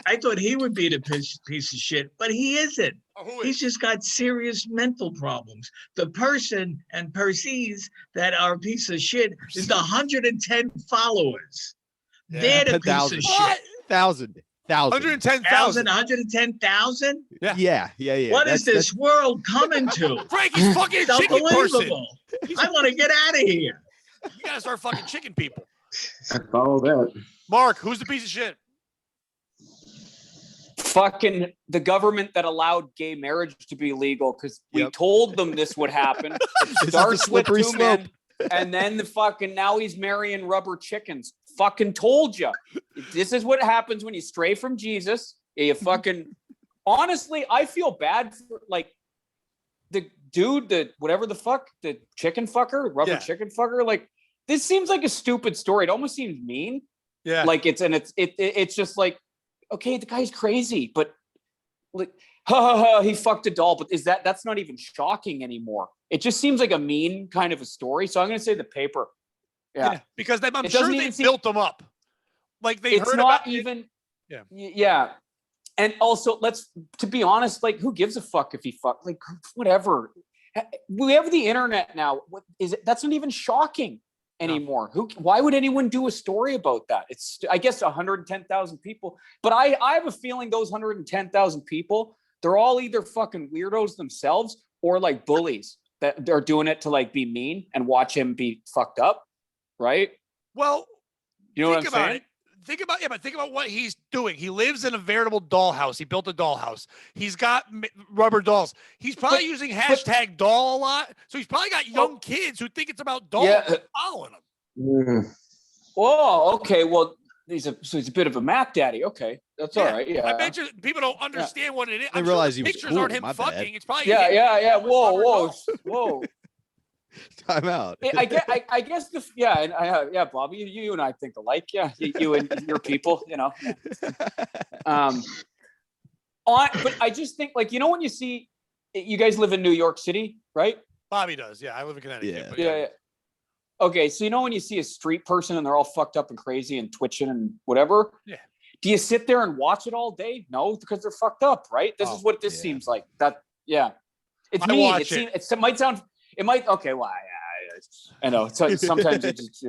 I thought he would be the piece of shit, but he isn't. He's just got serious mental problems. The person and perceives that are a piece of shit is the 110 followers. They're the piece of
10,000.
shit.
1,000.
110,000.
110,000?
Yeah.
What is this world coming to?
Frank, he's fucking a
It's
chicken person.
unbelievable. I want to get out of here.
You gotta start fucking chicken people.
I follow that.
Mark, who's the piece of shit?
Fucking the government that allowed gay marriage to be legal because we
Yep.
told them this would happen. It
This is the
starts with
slippery
two
slope.
men, and then the fucking now he's marrying rubber chickens. Fucking told you. This is what happens when you stray from Jesus. You fucking honestly, I feel bad for like the dude, the whatever the fuck, the chicken fucker, rubber
Yeah.
chicken fucker. Like this seems like a stupid story. It almost seems mean.
Yeah.
Like it's just like, okay, the guy's crazy, but like, he fucked a doll. But that's not even shocking anymore. It just seems like a mean kind of a story. So I'm gonna say the paper. Yeah.
Because I'm
It
sure
doesn't
they
even seem-
built them up. Like they
It's
heard
not
about
even.
it. Yeah.
Yeah. And also, to be honest, like, who gives a fuck if he fuck? Like, whatever. We have the internet now. What is it? That's not even shocking anymore. Why would anyone do a story about that? It's, I guess, 110,000 people. But I have a feeling those 110,000 people, they're all either fucking weirdos themselves or like bullies that they're doing it to like be mean and watch him be fucked up, right?
Well,
You know what I'm
think about
saying?
it. Think about what he's doing. He lives in a veritable dollhouse. He built a dollhouse. He's got rubber dolls. He's probably using hashtag doll a lot. So he's probably got young kids who think it's about dolls following him.
Oh, okay. Well, he's a bit of a Mac daddy. Okay, that's all right. Yeah.
I bet you people don't understand what it is.
They
I'm
realize
sure
he
the
was
pictures aren't
cool,
him
my bad.
fucking. It's probably
Yeah.
rubber
Whoa.
dolls.
Time out.
I guess Bob, you and I think alike. Yeah, you and your people, you know. But I just think, like, you know, when you see, you guys live in New York City, right?
Bobby does. Yeah, I live in Connecticut.
Yeah.
But
Yeah. Okay, so you know when you see a street person and they're all fucked up and crazy and twitching and whatever?
Yeah.
Do you sit there and watch it all day? No, because they're fucked up, right? This is what this seems like. That, yeah. It's
I
mean.
watch
It might sound. It might. Okay. Well, I know. So sometimes it just.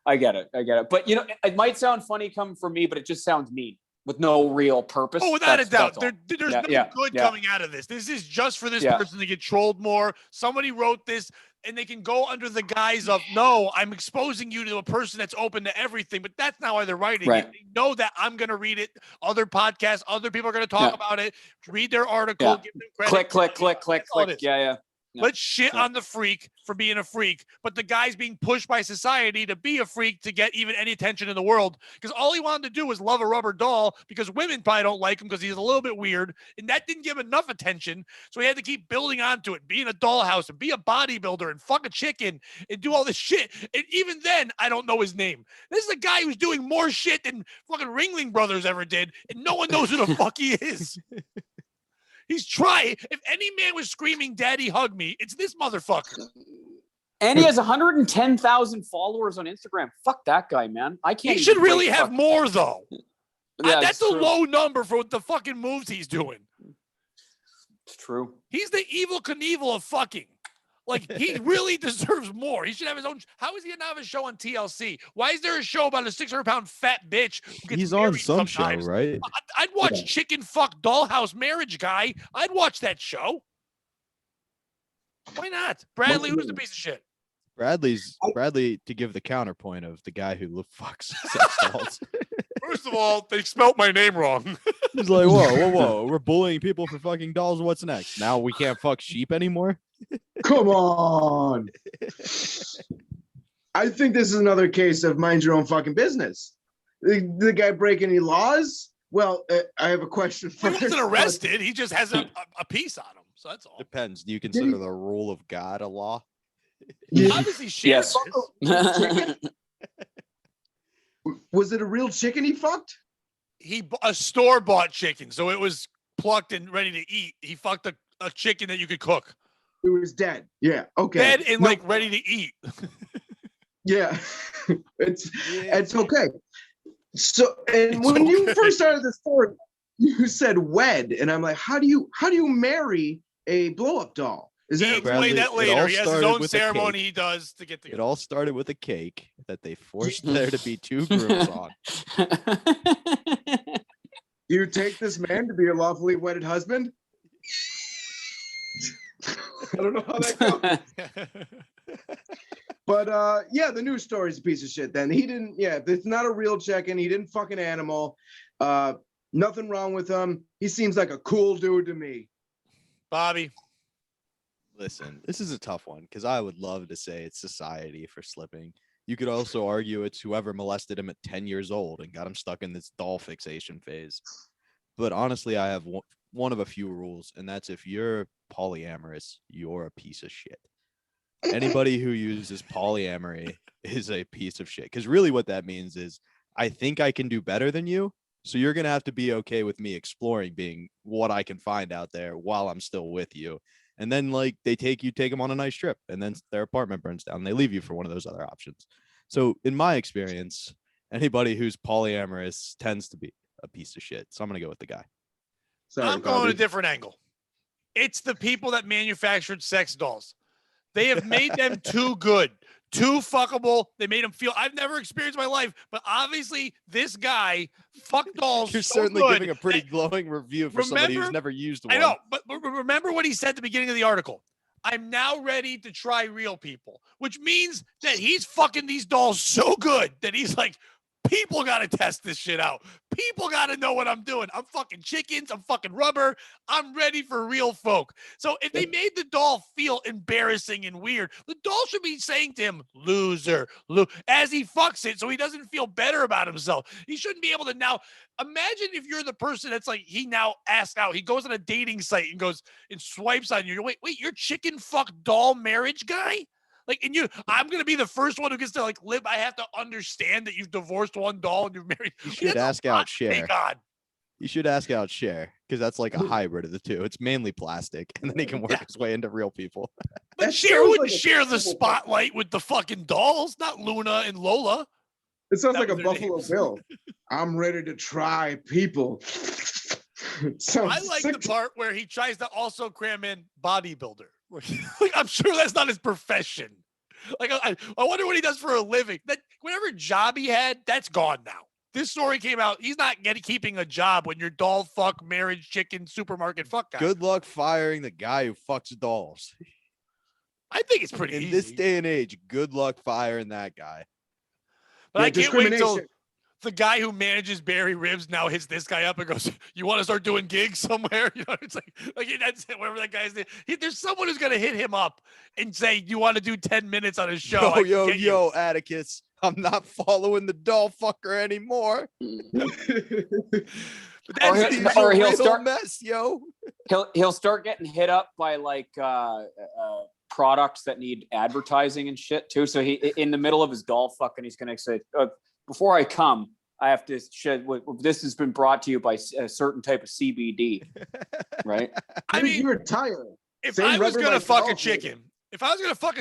I get it. But you know, it might sound funny coming from me, but it just sounds mean with no real purpose.
Oh, without a doubt. There's no good
yeah.
coming out of this. This is just for this person to get trolled more. Somebody wrote this and they can go under the guise of, no, I'm exposing you to a person that's open to everything. But that's not why they're writing it. They know that I'm going to read it. Other podcasts, other people are going to talk about it. Read their article. Give them credit.
Click. Yeah.
Let's shit on the freak for being a freak, but the guy's being pushed by society to be a freak to get even any attention in the world, because all he wanted to do was love a rubber doll because women probably don't like him because he's a little bit weird, and that didn't give him enough attention, so he had to keep building onto it, being a dollhouse and be a bodybuilder and fuck a chicken and do all this shit. And even then, I don't know his name. This is a guy who's doing more shit than fucking Ringling Brothers ever did, and no one knows who the fuck he is. He's trying. If any man was screaming, "Daddy, hug me," it's this motherfucker.
And he has 110,000 followers on Instagram. Fuck that guy, man. I can't.
He should really have more, though.
Yeah,
that's a low number for what the fucking moves he's doing.
It's true.
He's the evil Knievel of fucking. Like, he really deserves more. He should have his own. How is he not have a show on TLC? Why is there a show about a 600-pound fat bitch who gets
He's on
married
some
sometimes?
show, right?
I'd watch Chicken Fuck Dollhouse Marriage Guy. I'd watch that show. Why not? Bradley, who's the piece of shit?
Bradley to give the counterpoint of the guy who fucks sex dolls.
First of all, they spelt my name wrong.
He's like, whoa. We're bullying people for fucking dolls. What's next? Now we can't fuck sheep anymore?
Come on. I think this is another case of mind your own fucking business. The guy break any laws? Well, I have a question
He
first.
wasn't arrested. He just has a piece on him. So that's all.
Depends. Do you consider the rule of God a law?
Obviously, shit.
Yes.
Was it a real chicken he fucked?
A store-bought chicken, so it was plucked and ready to eat. He fucked a chicken that you could cook.
It was dead. Yeah. Okay.
Dead and like ready to eat.
Yeah. It's okay. So, and when you first started the story, you said wed, and I'm like, how do you marry a blow-up doll? Is
He
that
explained that
Bradley, it
later.
all
He has his
started
own
with a
ceremony
cake.
he does to get
It
together.
all started with a cake that they forced there to be two grooms on.
you take this man to be your lawfully wedded husband? I don't know how that goes. But yeah, the news story's a piece of shit then. He didn't, it's not a real check-in. He didn't fuck an animal. Nothing wrong with him. He seems like a cool dude to me.
Bobby.
Listen, this is a tough one because I would love to say it's society for slipping. You could also argue it's whoever molested him at 10 years old and got him stuck in this doll fixation phase. But honestly, I have one of a few rules, and that's if you're polyamorous, you're a piece of shit. Anybody who uses polyamory is a piece of shit. Because really what that means is I think I can do better than you. So you're going to have to be okay with me exploring being what I can find out there while I'm still with you. And then like they take them on a nice trip and then their apartment burns down. And they leave you for one of those other options. So in my experience, anybody who's polyamorous tends to be a piece of shit. So I'm going to go with the guy.
Sorry,
I'm going
Bobby.
a different angle. It's the people that manufactured sex dolls. They have made them too good, too fuckable. They made them feel. I've never experienced my life, but obviously this guy fucked dolls.
You're
so
certainly
good
giving a pretty
that-
glowing review for somebody who's
Remember-
never used one.
I know, but remember what he said at the beginning of the article. I'm now ready to try real people, which means that he's fucking these dolls so good that he's like, people got to test this shit out. People got to know what I'm doing. I'm fucking chickens. I'm fucking rubber. I'm ready for real folk. So if they made the doll feel embarrassing and weird, the doll should be saying to him, loser, as he fucks it so he doesn't feel better about himself. He shouldn't be able to now. Imagine if you're the person that's like, he now asks out. He goes on a dating site and goes and swipes on you. Wait, you're chicken fuck doll marriage guy? Like, and I'm going to be the first one who gets to like live. I have to understand that you've divorced one doll and you've married.
You should ask out Cher.
God.
You should ask out Cher because that's like a hybrid of the two. It's mainly plastic, and then he can work his way into real people.
But
That
Cher
sounds
wouldn't
like a
share the
terrible-
spotlight with the fucking dolls, not Luna and Lola.
It sounds
That
like a
was their
Buffalo
names.
Bill. I'm ready to try people. It sounds
I like
sick.
the part where he tries to also cram in bodybuilder. Like, I'm sure that's not his profession. Like, I wonder what he does for a living. That whatever job he had, that's gone now. This story came out. He's not keeping a job when you're doll fuck marriage chicken supermarket fuck guy.
Good luck firing the guy who fucks dolls.
I think it's pretty
In
easy.
this day and age, good luck firing that guy.
But I can't wait till
discrimination.
the guy who manages Barry Ribs now hits this guy up and goes, "You want to start doing gigs somewhere?" You know, it's like that's it, whatever that guy's name. There's someone who's gonna hit him up and say, "You want to do 10 minutes on his show?" I can get you."
Yo, Atticus. I'm not following the doll fucker anymore.
But that's
He's
Or
a
he'll
real
start-
mess, yo.
He'll start getting hit up by like products that need advertising and shit too. So he in the middle of his doll fucking, he's gonna say, "Before I come, I have to shed. This has been brought to you by a certain type of CBD." Right?
I mean,
you're tired.
if
Same
I was
rubber
gonna
like
fuck a
dolls, maybe.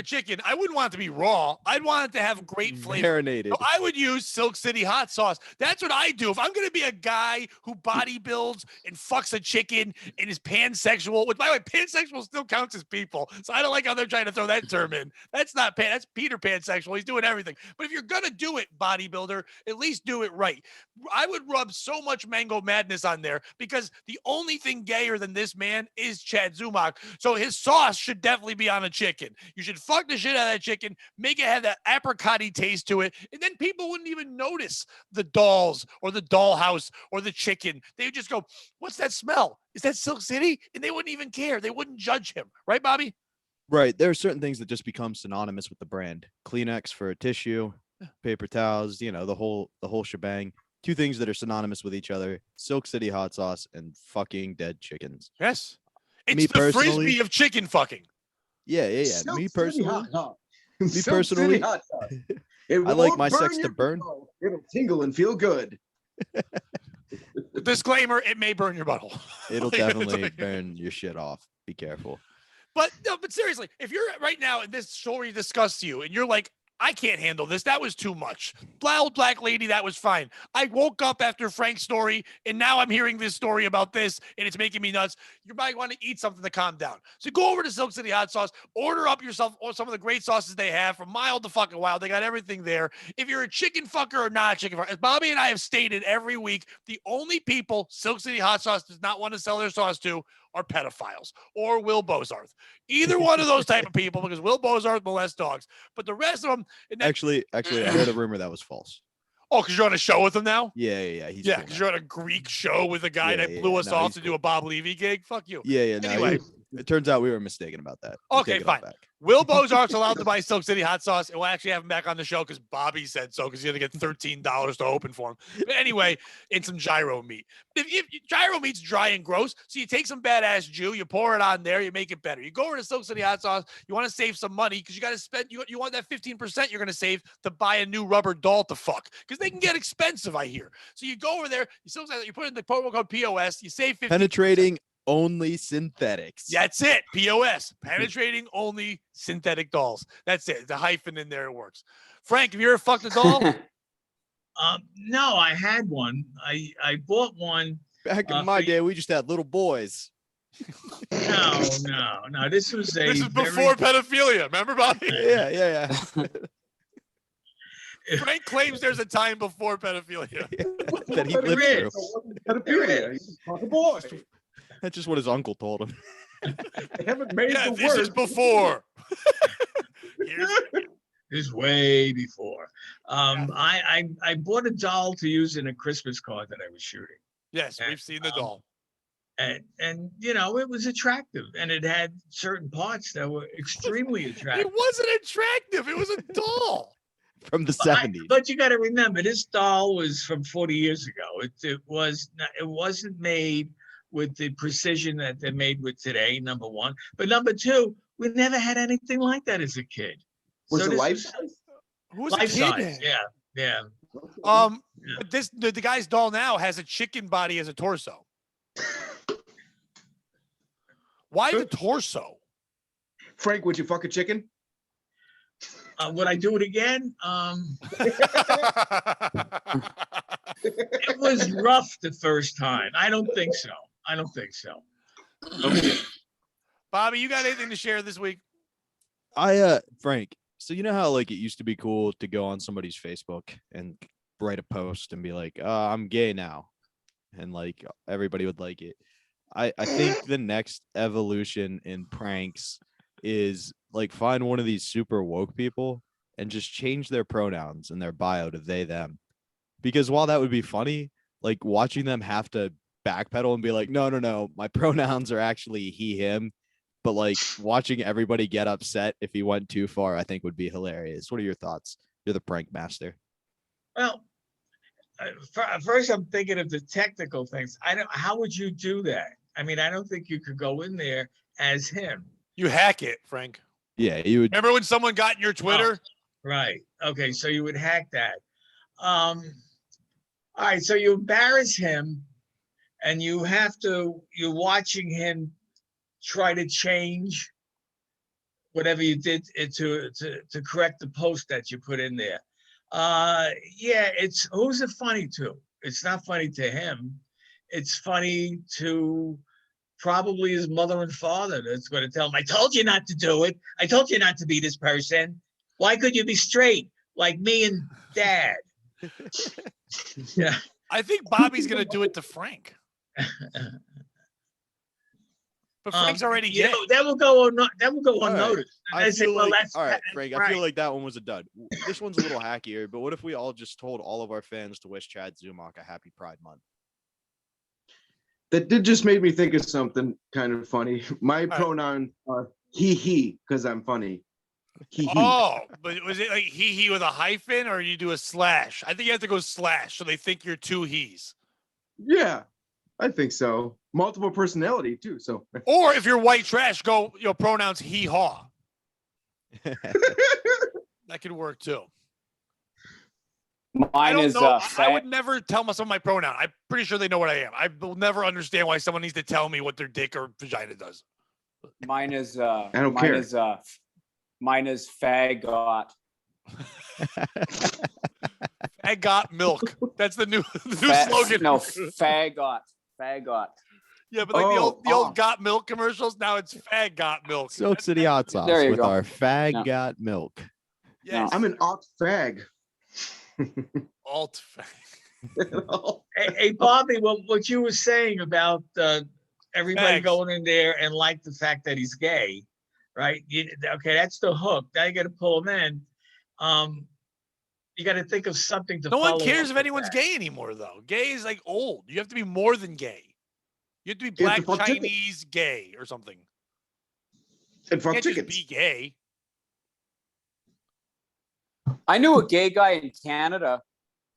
chicken, I wouldn't want it to be raw. I'd want it to have great flavor.
Marinated.
So I would use Silk City hot sauce. That's what I do. If I'm going to be a guy who body builds and fucks a chicken and is pansexual, which by the way, pansexual still counts as people. So I don't like how they're trying to throw that term in. That's not that's Peter pansexual. He's doing everything. But if you're going to do it, bodybuilder, at least do it right. I would rub so much mango madness on there because the only thing gayer than this man is Chad Zumach. So his sauce should definitely be on a chicken. chicken. You should fuck the shit out of that chicken, make it have that apricot-y taste to it, and then people wouldn't even notice the dolls or the dollhouse or the chicken. They would just go, what's that smell? Is that Silk City? And they wouldn't even care. They wouldn't judge him. Right, Bobby?
Right. There are certain things that just become synonymous with the brand. Kleenex for a tissue, paper towels, the whole shebang. Two things that are synonymous with each other: Silk City hot sauce and fucking dead chickens.
Yes. It's
Me
the
personally-
frisbee of chicken fucking.
Yeah.
Silk
Me
City
personally,
hot sauce.
me
Silk
personally,
City hot sauce. It
I like
won't
my sex
burn
to
your
burn.
butthole. It'll tingle and feel good.
Disclaimer, it may burn your butthole.
it'll
Like, it's
definitely
like-
burn your shit off. Be careful.
But no, but seriously, if you're right now and this story disgusts you and you're like, I can't handle this. That was too much. Old black lady, that was fine. I woke up after Frank's story and now I'm hearing this story about this and it's making me nuts. You might want to eat something to calm down. So go over to Silk City Hot Sauce, order up yourself or some of the great sauces they have from mild to fucking wild. They got everything there. If you're a chicken fucker or not a chicken fucker, as Bobby and I have stated every week, the only people Silk City Hot Sauce does not want to sell their sauce to are pedophiles or Will Bozarth. Either one of those type of people, because Will Bozarth molests dogs. But the rest of them, and then,
Actually, I heard a rumor that was false.
oh, because you're on a show with him now?
Yeah. He's
Yeah,
cool
because
now.
you're on a Greek show with a guy
Yeah,
that blew
yeah,
us
no,
off
he's
to do
cool.
a Bob Levy gig. Fuck you.
Yeah. No,
Anyway.
it turns out we were mistaken about that. We
Okay,
take it all
fine.
back.
Will Bozarth's allowed to buy Silk City hot sauce, and we'll actually have him back on the show because Bobby said so, because he's going to get $13 to open for him. But anyway, and some gyro meat. If gyro meat's dry and gross, so you take some badass Jew, you pour it on there, you make it better. You go over to Silk City hot sauce, you want to save some money because you got to spend, you want that 15% you're going to save to buy a new rubber doll to fuck because they can get expensive, I hear. So you go over there, you put in the promo code POS, you save 15%.
Penetrating only synthetics.
That's it. POS. Penetrating only synthetic dolls. That's it. The hyphen in there works. Frank, have you ever fucked a doll?
No, I had one. I bought one.
Back in my day, we just had little boys.
No. This was a.
This is before pedophilia. Remember, Bobby?
Yeah.
Frank claims there's a time before pedophilia.
That he lived
is.
through.
There is.
Fuck a boy.
That's just what his uncle told him.
They haven't made
Yeah,
the
this is
word.
before.
This is way before. I bought a doll to use in a Christmas card that I was shooting.
Yes, we've seen the doll.
And it was attractive, and it had certain parts that were extremely attractive.
It wasn't attractive. It was a doll.
From the 70s.
But you got to remember, this doll was from 40 years ago. It wasn't made with the precision that they're made with today. Number one, but number two, we never had anything like that as a kid.
Was it
this
life
was
size?
Who was
life
a kid?
size? Yeah.
But the guy's doll now has a chicken body as a torso. Why the torso?
Frank, would you fuck a chicken?
Would I do it again? It was rough the first time. I don't think so.
Bobby, you got anything to share this week?
Frank, so you know how like it used to be cool to go on somebody's Facebook and write a post and be like, I'm gay now. And like everybody would like it. I think the next evolution in pranks is like find one of these super woke people and just change their pronouns in their bio to they, them. Because while that would be funny, like watching them have to backpedal and be like, no, my pronouns are actually he, him. But like watching everybody get upset if he went too far, I think would be hilarious. What are your thoughts? You're the prank master.
Well, first I'm thinking of the technical things. How would you do that? I mean, I don't think you could go in there as him.
You hack it, Frank.
Yeah, you would.
Remember when someone got in your Twitter?
Right. Okay. So you would hack that. All right. So you embarrass him, and you're watching him try to change whatever you did to correct the post that you put in there. Yeah. Who's it funny to? It's not funny to him. It's funny to probably his mother and father that's going to tell him, I told you not to do it. I told you not to be this person. Why could you be straight like me and dad? Yeah.
I think Bobby's going to do it to Frank. But Frank's already
you
gay.
know, that will go
All right.
unnoticed. And
I
they say,
feel
well,
like,
that's
all right,
that's
Frank. I
right.
feel like that one was a dud. This one's a little hackier, but what if we all just told all of our fans to wish Chad Zumach a happy Pride Month?
That did just make me think of something kind of funny. My
right.
pronoun are he, because I'm funny. He.
Oh, but was it like he with a hyphen, or you do a slash? I think you have to go slash, so they think you're two he's.
Yeah, I think so. Multiple personality too. So
Or if you're white trash, go pronouns he haw. That could work too. I
Mine
don't
is
know. I would never tell someone my pronoun. I'm pretty sure they know what I am. I will never understand why someone needs to tell me what their dick or vagina does.
mine is
I don't care.
Mine is fagot.
I got milk. That's the new slogan.
No, fagot. Fagot.
Yeah, but like the old got milk commercials, now it's fag got milk.
Silk City Hot Sauce
There you
with
go.
our fag
No.
got milk.
Yes.
I'm an alt fag.
Alt fag.
Hey, Bobby, what you were saying about everybody
Fags.
going in there and like the fact that he's gay, right? Okay, that's the hook. Now you got to pull him in. You got to think of something to.
No one
follow
cares
up
if
with
anyone's
that.
gay anymore, though. Gay is like old. You have to be more than gay. You have to be
You have to
black,
fuck chickens.
Chinese, gay, or something.
And
You
fuck
can't just
chickens.
be gay.
I knew a gay guy in Canada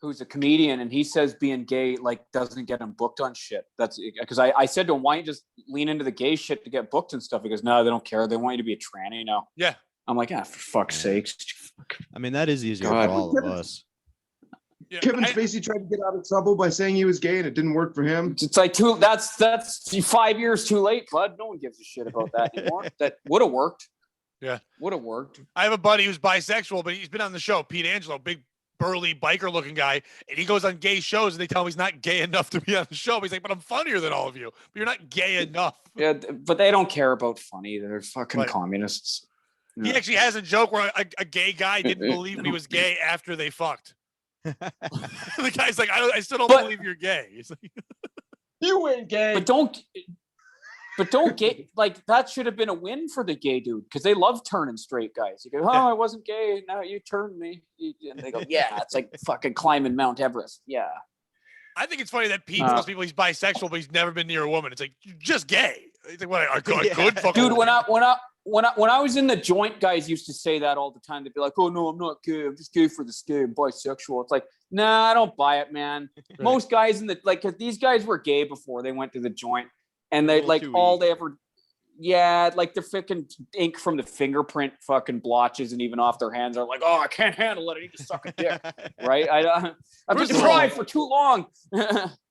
who's a comedian, and he says being gay like doesn't get him booked on shit. That's because I said to him, why don't you just lean into the gay shit to get booked and stuff? He goes, no, they don't care. They want you to be a tranny now.
Yeah.
I'm like, for fuck's sakes.
I mean, that is easier
God.
for all of us.
Yeah,
Kevin Spacey tried to get out of trouble by saying he was gay, and it didn't work for him.
It's like that's 5 years too late, bud. No one gives a shit about that anymore. That would have worked.
Yeah.
Would have worked.
I have a buddy who's bisexual, but he's been on the show, Pete Angelo, big burly biker looking guy, and he goes on gay shows and they tell him he's not gay enough to be on the show. But he's like, but I'm funnier than all of you, but you're not gay enough.
Yeah, but they don't care about funny. They're fucking
Right.
communists.
He
Yeah.
actually has a joke where a gay guy didn't believe he was gay after they fucked. The guy's like, I still don't
But-
believe you're gay. He's like,
You ain't gay.
But don't gay like that should have been a win for the gay dude because they love turning straight guys. You go, oh,
Yeah.
I wasn't gay. Now you turned me. And they go, yeah, it's like fucking climbing Mount Everest. Yeah.
I think it's funny that Pete
Uh,
tells people he's bisexual, but he's never been near a woman. It's like, you're just gay. He's like, what? A good,
Yeah.
good fucking
Dude,
woman.
when I was in the joint, guys used to say that all the time. They'd be like, oh no, I'm not gay. I'm just gay for the skin. I'm bisexual. It's like, nah, I don't buy it, man.
Right.
Most guys in the like, 'cause these guys were gay before they went to the joint, and they
little
like
too
all
easy.
they ever, yeah, like the freaking ink from the fingerprint fucking blotches and even off their hands are like, oh, I can't handle it. I need to suck a dick, right? I've
First
been
of all-
tried for too long.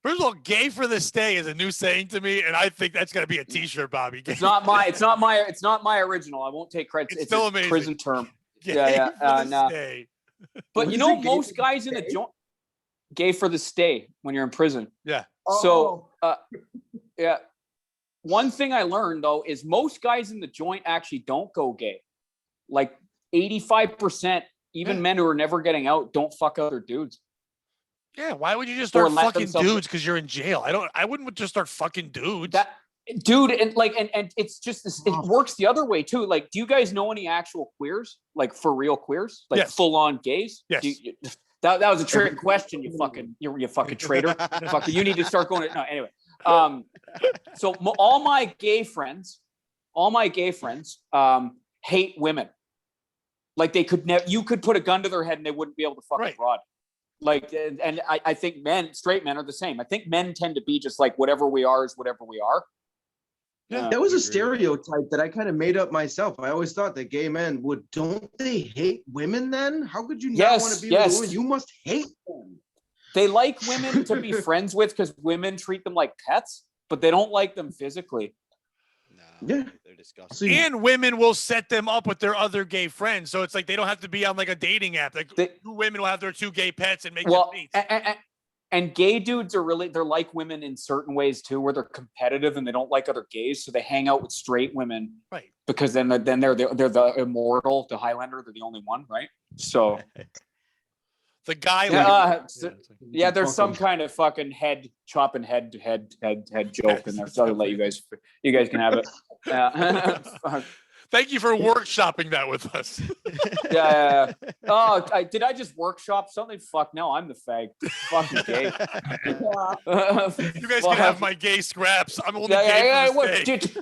First of all, gay for the stay is a new saying to me, and I think that's gonna be a t-shirt, Bobby. Gay,
It's not my original. I won't take credit.
It's
It's
still
a
amazing.
prison term.
gay
yeah,
for the
nah.
stay.
But
What
you
is
know,
it, gay
most
for the
guys in the
stay?
joint, gay for the stay when you're in prison.
Yeah.
So, yeah. One thing I learned though is most guys in the joint actually don't go gay. Like 85%, even
Yeah.
men who are never getting out, don't fuck other dudes.
Yeah, why would you just
Or
start
let
fucking
themselves-
dudes because you're in jail? I wouldn't just start fucking dudes.
That dude, and like, and it's just this, it works the other way too. Like, do you guys know any actual queers? Like for real queers? Like
Yes.
full on gays?
Yes.
That was a trick question, you fucking traitor. Fucking, you need to start going. No, anyway. So all my gay friends, hate women. Like they could never. You could put a gun to their head and they wouldn't be able to fuck
Right.
a broad. Like, and I think straight men are the same. I think men tend to be just like whatever we are is whatever we are.
Yeah.
That was a
Agreed.
stereotype that I kind of made up myself. I always thought that gay men don't they hate women then? How could you not
Yes,
want to be
yes.
with a woman? You must hate them.
They like women to be friends with because women treat them like pets, but they don't like them physically.
No,
Yeah.
they're disgusting.
So you-
And women will set them up with their other gay friends, so it's like they don't have to be on like a dating app. Like
They-
two women will have their two gay pets and make
Well,
them dates.
and gay dudes are they're like women in certain ways too, where they're competitive and they don't like other gays, so they hang out with straight women
Right.
because then they're the immortal, the Highlander, they're the only one, right? So
The guy,
Yeah,
like,
it's-
it's like-
yeah, there's some
Welcome.
kind of fucking head chopping head joke in there. So I'll let you guys can have it. Yeah. Fuck.
Thank you for workshopping that with us.
Yeah. Oh, did I just workshop something? Fuck no, I'm the fag. Fucking gay.
You guys can have my gay scraps. I'm only gay
Yeah.
for this thing.
Dude,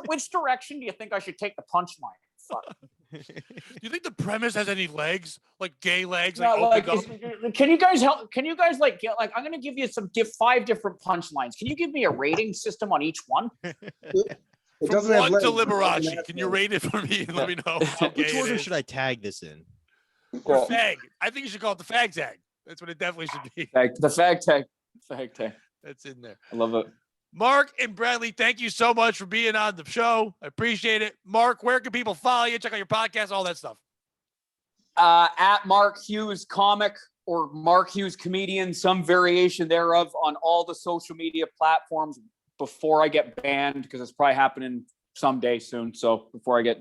which direction do you think I should take the punchline? Fuck.
Do you think the premise has any legs, like gay legs?
Yeah,
Like,
can you guys help? Can you guys like get like? I'm gonna give you some 5 different punchlines. Can you give me a rating system on each one?
It
from
doesn't have
1
legs.
to Liberace. Can you rate it for me and let me know how gay
Which
it
order
is?
should I tag this in?
Or fag. I think you should call it the fag tag. That's what it definitely should be.
The fag tag. Fag tag.
That's in there.
I love it.
Mark and Bradley, thank you so much for being on the show. I appreciate it. Mark, where can people follow you? Check out your podcast, all that stuff.
At Mark Hughes Comic or Mark Hughes Comedian, some variation thereof on all the social media platforms before I get banned, because it's probably happening someday soon. So before I get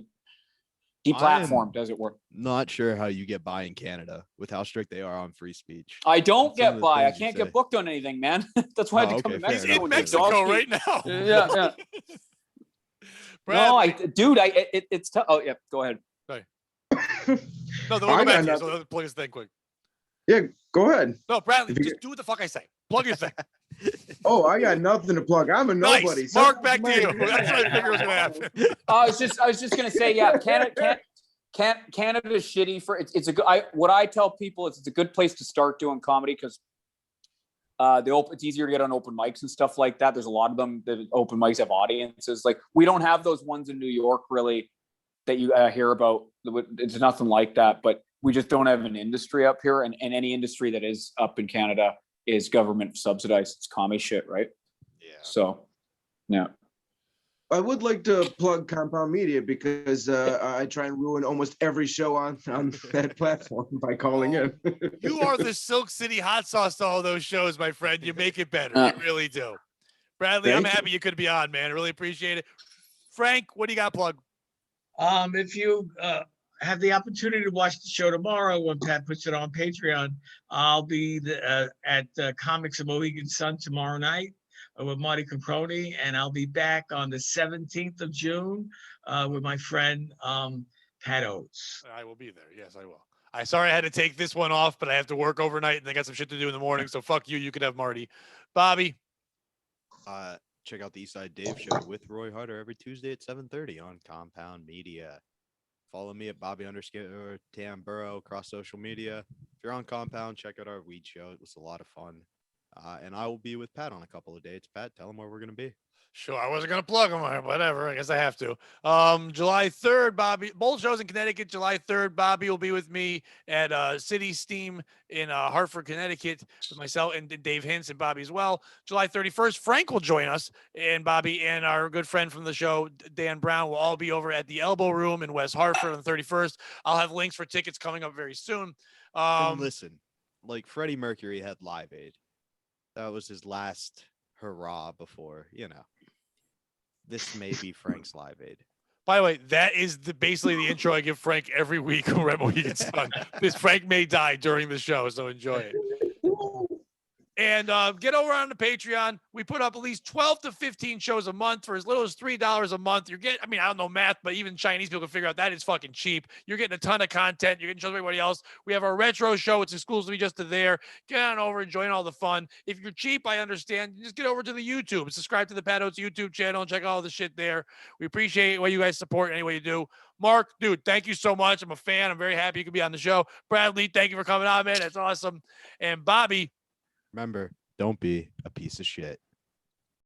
deplatformed, as it were.
Not sure how you get by in Canada with how strict they are on free speech.
I don't
Some of
get
the
by. I
things you
can't
say.
get booked on anything, man. That's why I had to come to
okay,
He's
fair
Mexico.
in
enough.
Mexico right now.
Yeah.
Bradley.
It's tough. Oh, yeah. Go ahead.
No, then we'll
I
go back
got
to you. So let's plug this thing quick.
Yeah, go ahead.
No, Bradley,
If you
just do what the fuck I say. Plug your thing.
Oh, I got nothing to plug. I'm a nobody.
Nice. Mark, back to you. That's what I figured was going to happen.
I was just gonna say, yeah, Canada's shitty for it's a good. What I tell people is it's a good place to start doing comedy because it's easier to get on open mics and stuff like that. There's a lot of them. The open mics have audiences. Like we don't have those ones in New York really that you hear about. It's nothing like that, but we just don't have an industry up here, and any industry that is up in Canada is government subsidized. It's commie shit, right?
Yeah.
So, yeah.
I would like to plug Compound Media because I try and ruin almost every show on that platform by calling in.
You are the Silk City hot sauce to all those shows, my friend. You make it better. You really do. Bradley, I'm
Thank
happy you could be on, man. I really appreciate it. Frank, what do you got plug?
If you have the opportunity to watch the show tomorrow when Pat puts it on Patreon, I'll be at Comics of Mohegan Sun tomorrow night with Marty Caproni, and I'll be back on the 17th of June with my friend Pat Oates.
I will be there. Yes, I will. Sorry I had to take this one off, but I have to work overnight and I got some shit to do in the morning. So fuck you. You could have Marty. Bobby.
Check out the Eastside Dave Show with Roy Harder every Tuesday at 7:30 on Compound Media. Follow me at Bobby_Tamburo across social media. If you're on Compound, check out our weed show. It was a lot of fun. And I will be with Pat on a couple of dates. Pat, tell him where we're going to be.
Sure, I wasn't going to plug them. Whatever. I guess I have to. July 3rd, Bobby. Both shows in Connecticut. July 3rd, Bobby will be with me at City Steam in Hartford, Connecticut with myself and Dave Hintz and Bobby as well. July 31st, Frank will join us, and Bobby and our good friend from the show, Dan Brown, will all be over at the Elbow Room in West Hartford on the 31st. I'll have links for tickets coming up very soon.
And listen, like Freddie Mercury had Live Aid. That was his last hurrah before, this may be Frank's Live Aid.
By the way, that is basically the intro I give Frank every week when we're at Mohegan Sun. This Frank may die during the show, so enjoy it. And get over on the Patreon. We put up at least 12 to 15 shows a month for as little as $3 a month. You're getting, I don't know math, but even Chinese people can figure out that is fucking cheap. You're getting a ton of content. You're getting shows with everybody else. We have our retro show. It's exclusively just to there. Get on over and join all the fun. If you're cheap, I understand. Just get over to the YouTube. Subscribe to the Pat Oates YouTube channel and check out all the shit there. We appreciate what you guys support any way you do. Mark, dude, thank you so much. I'm a fan. I'm very happy you could be on the show. Bradley, thank you for coming on, man. That's awesome. And Bobby,
remember, don't be a piece of shit.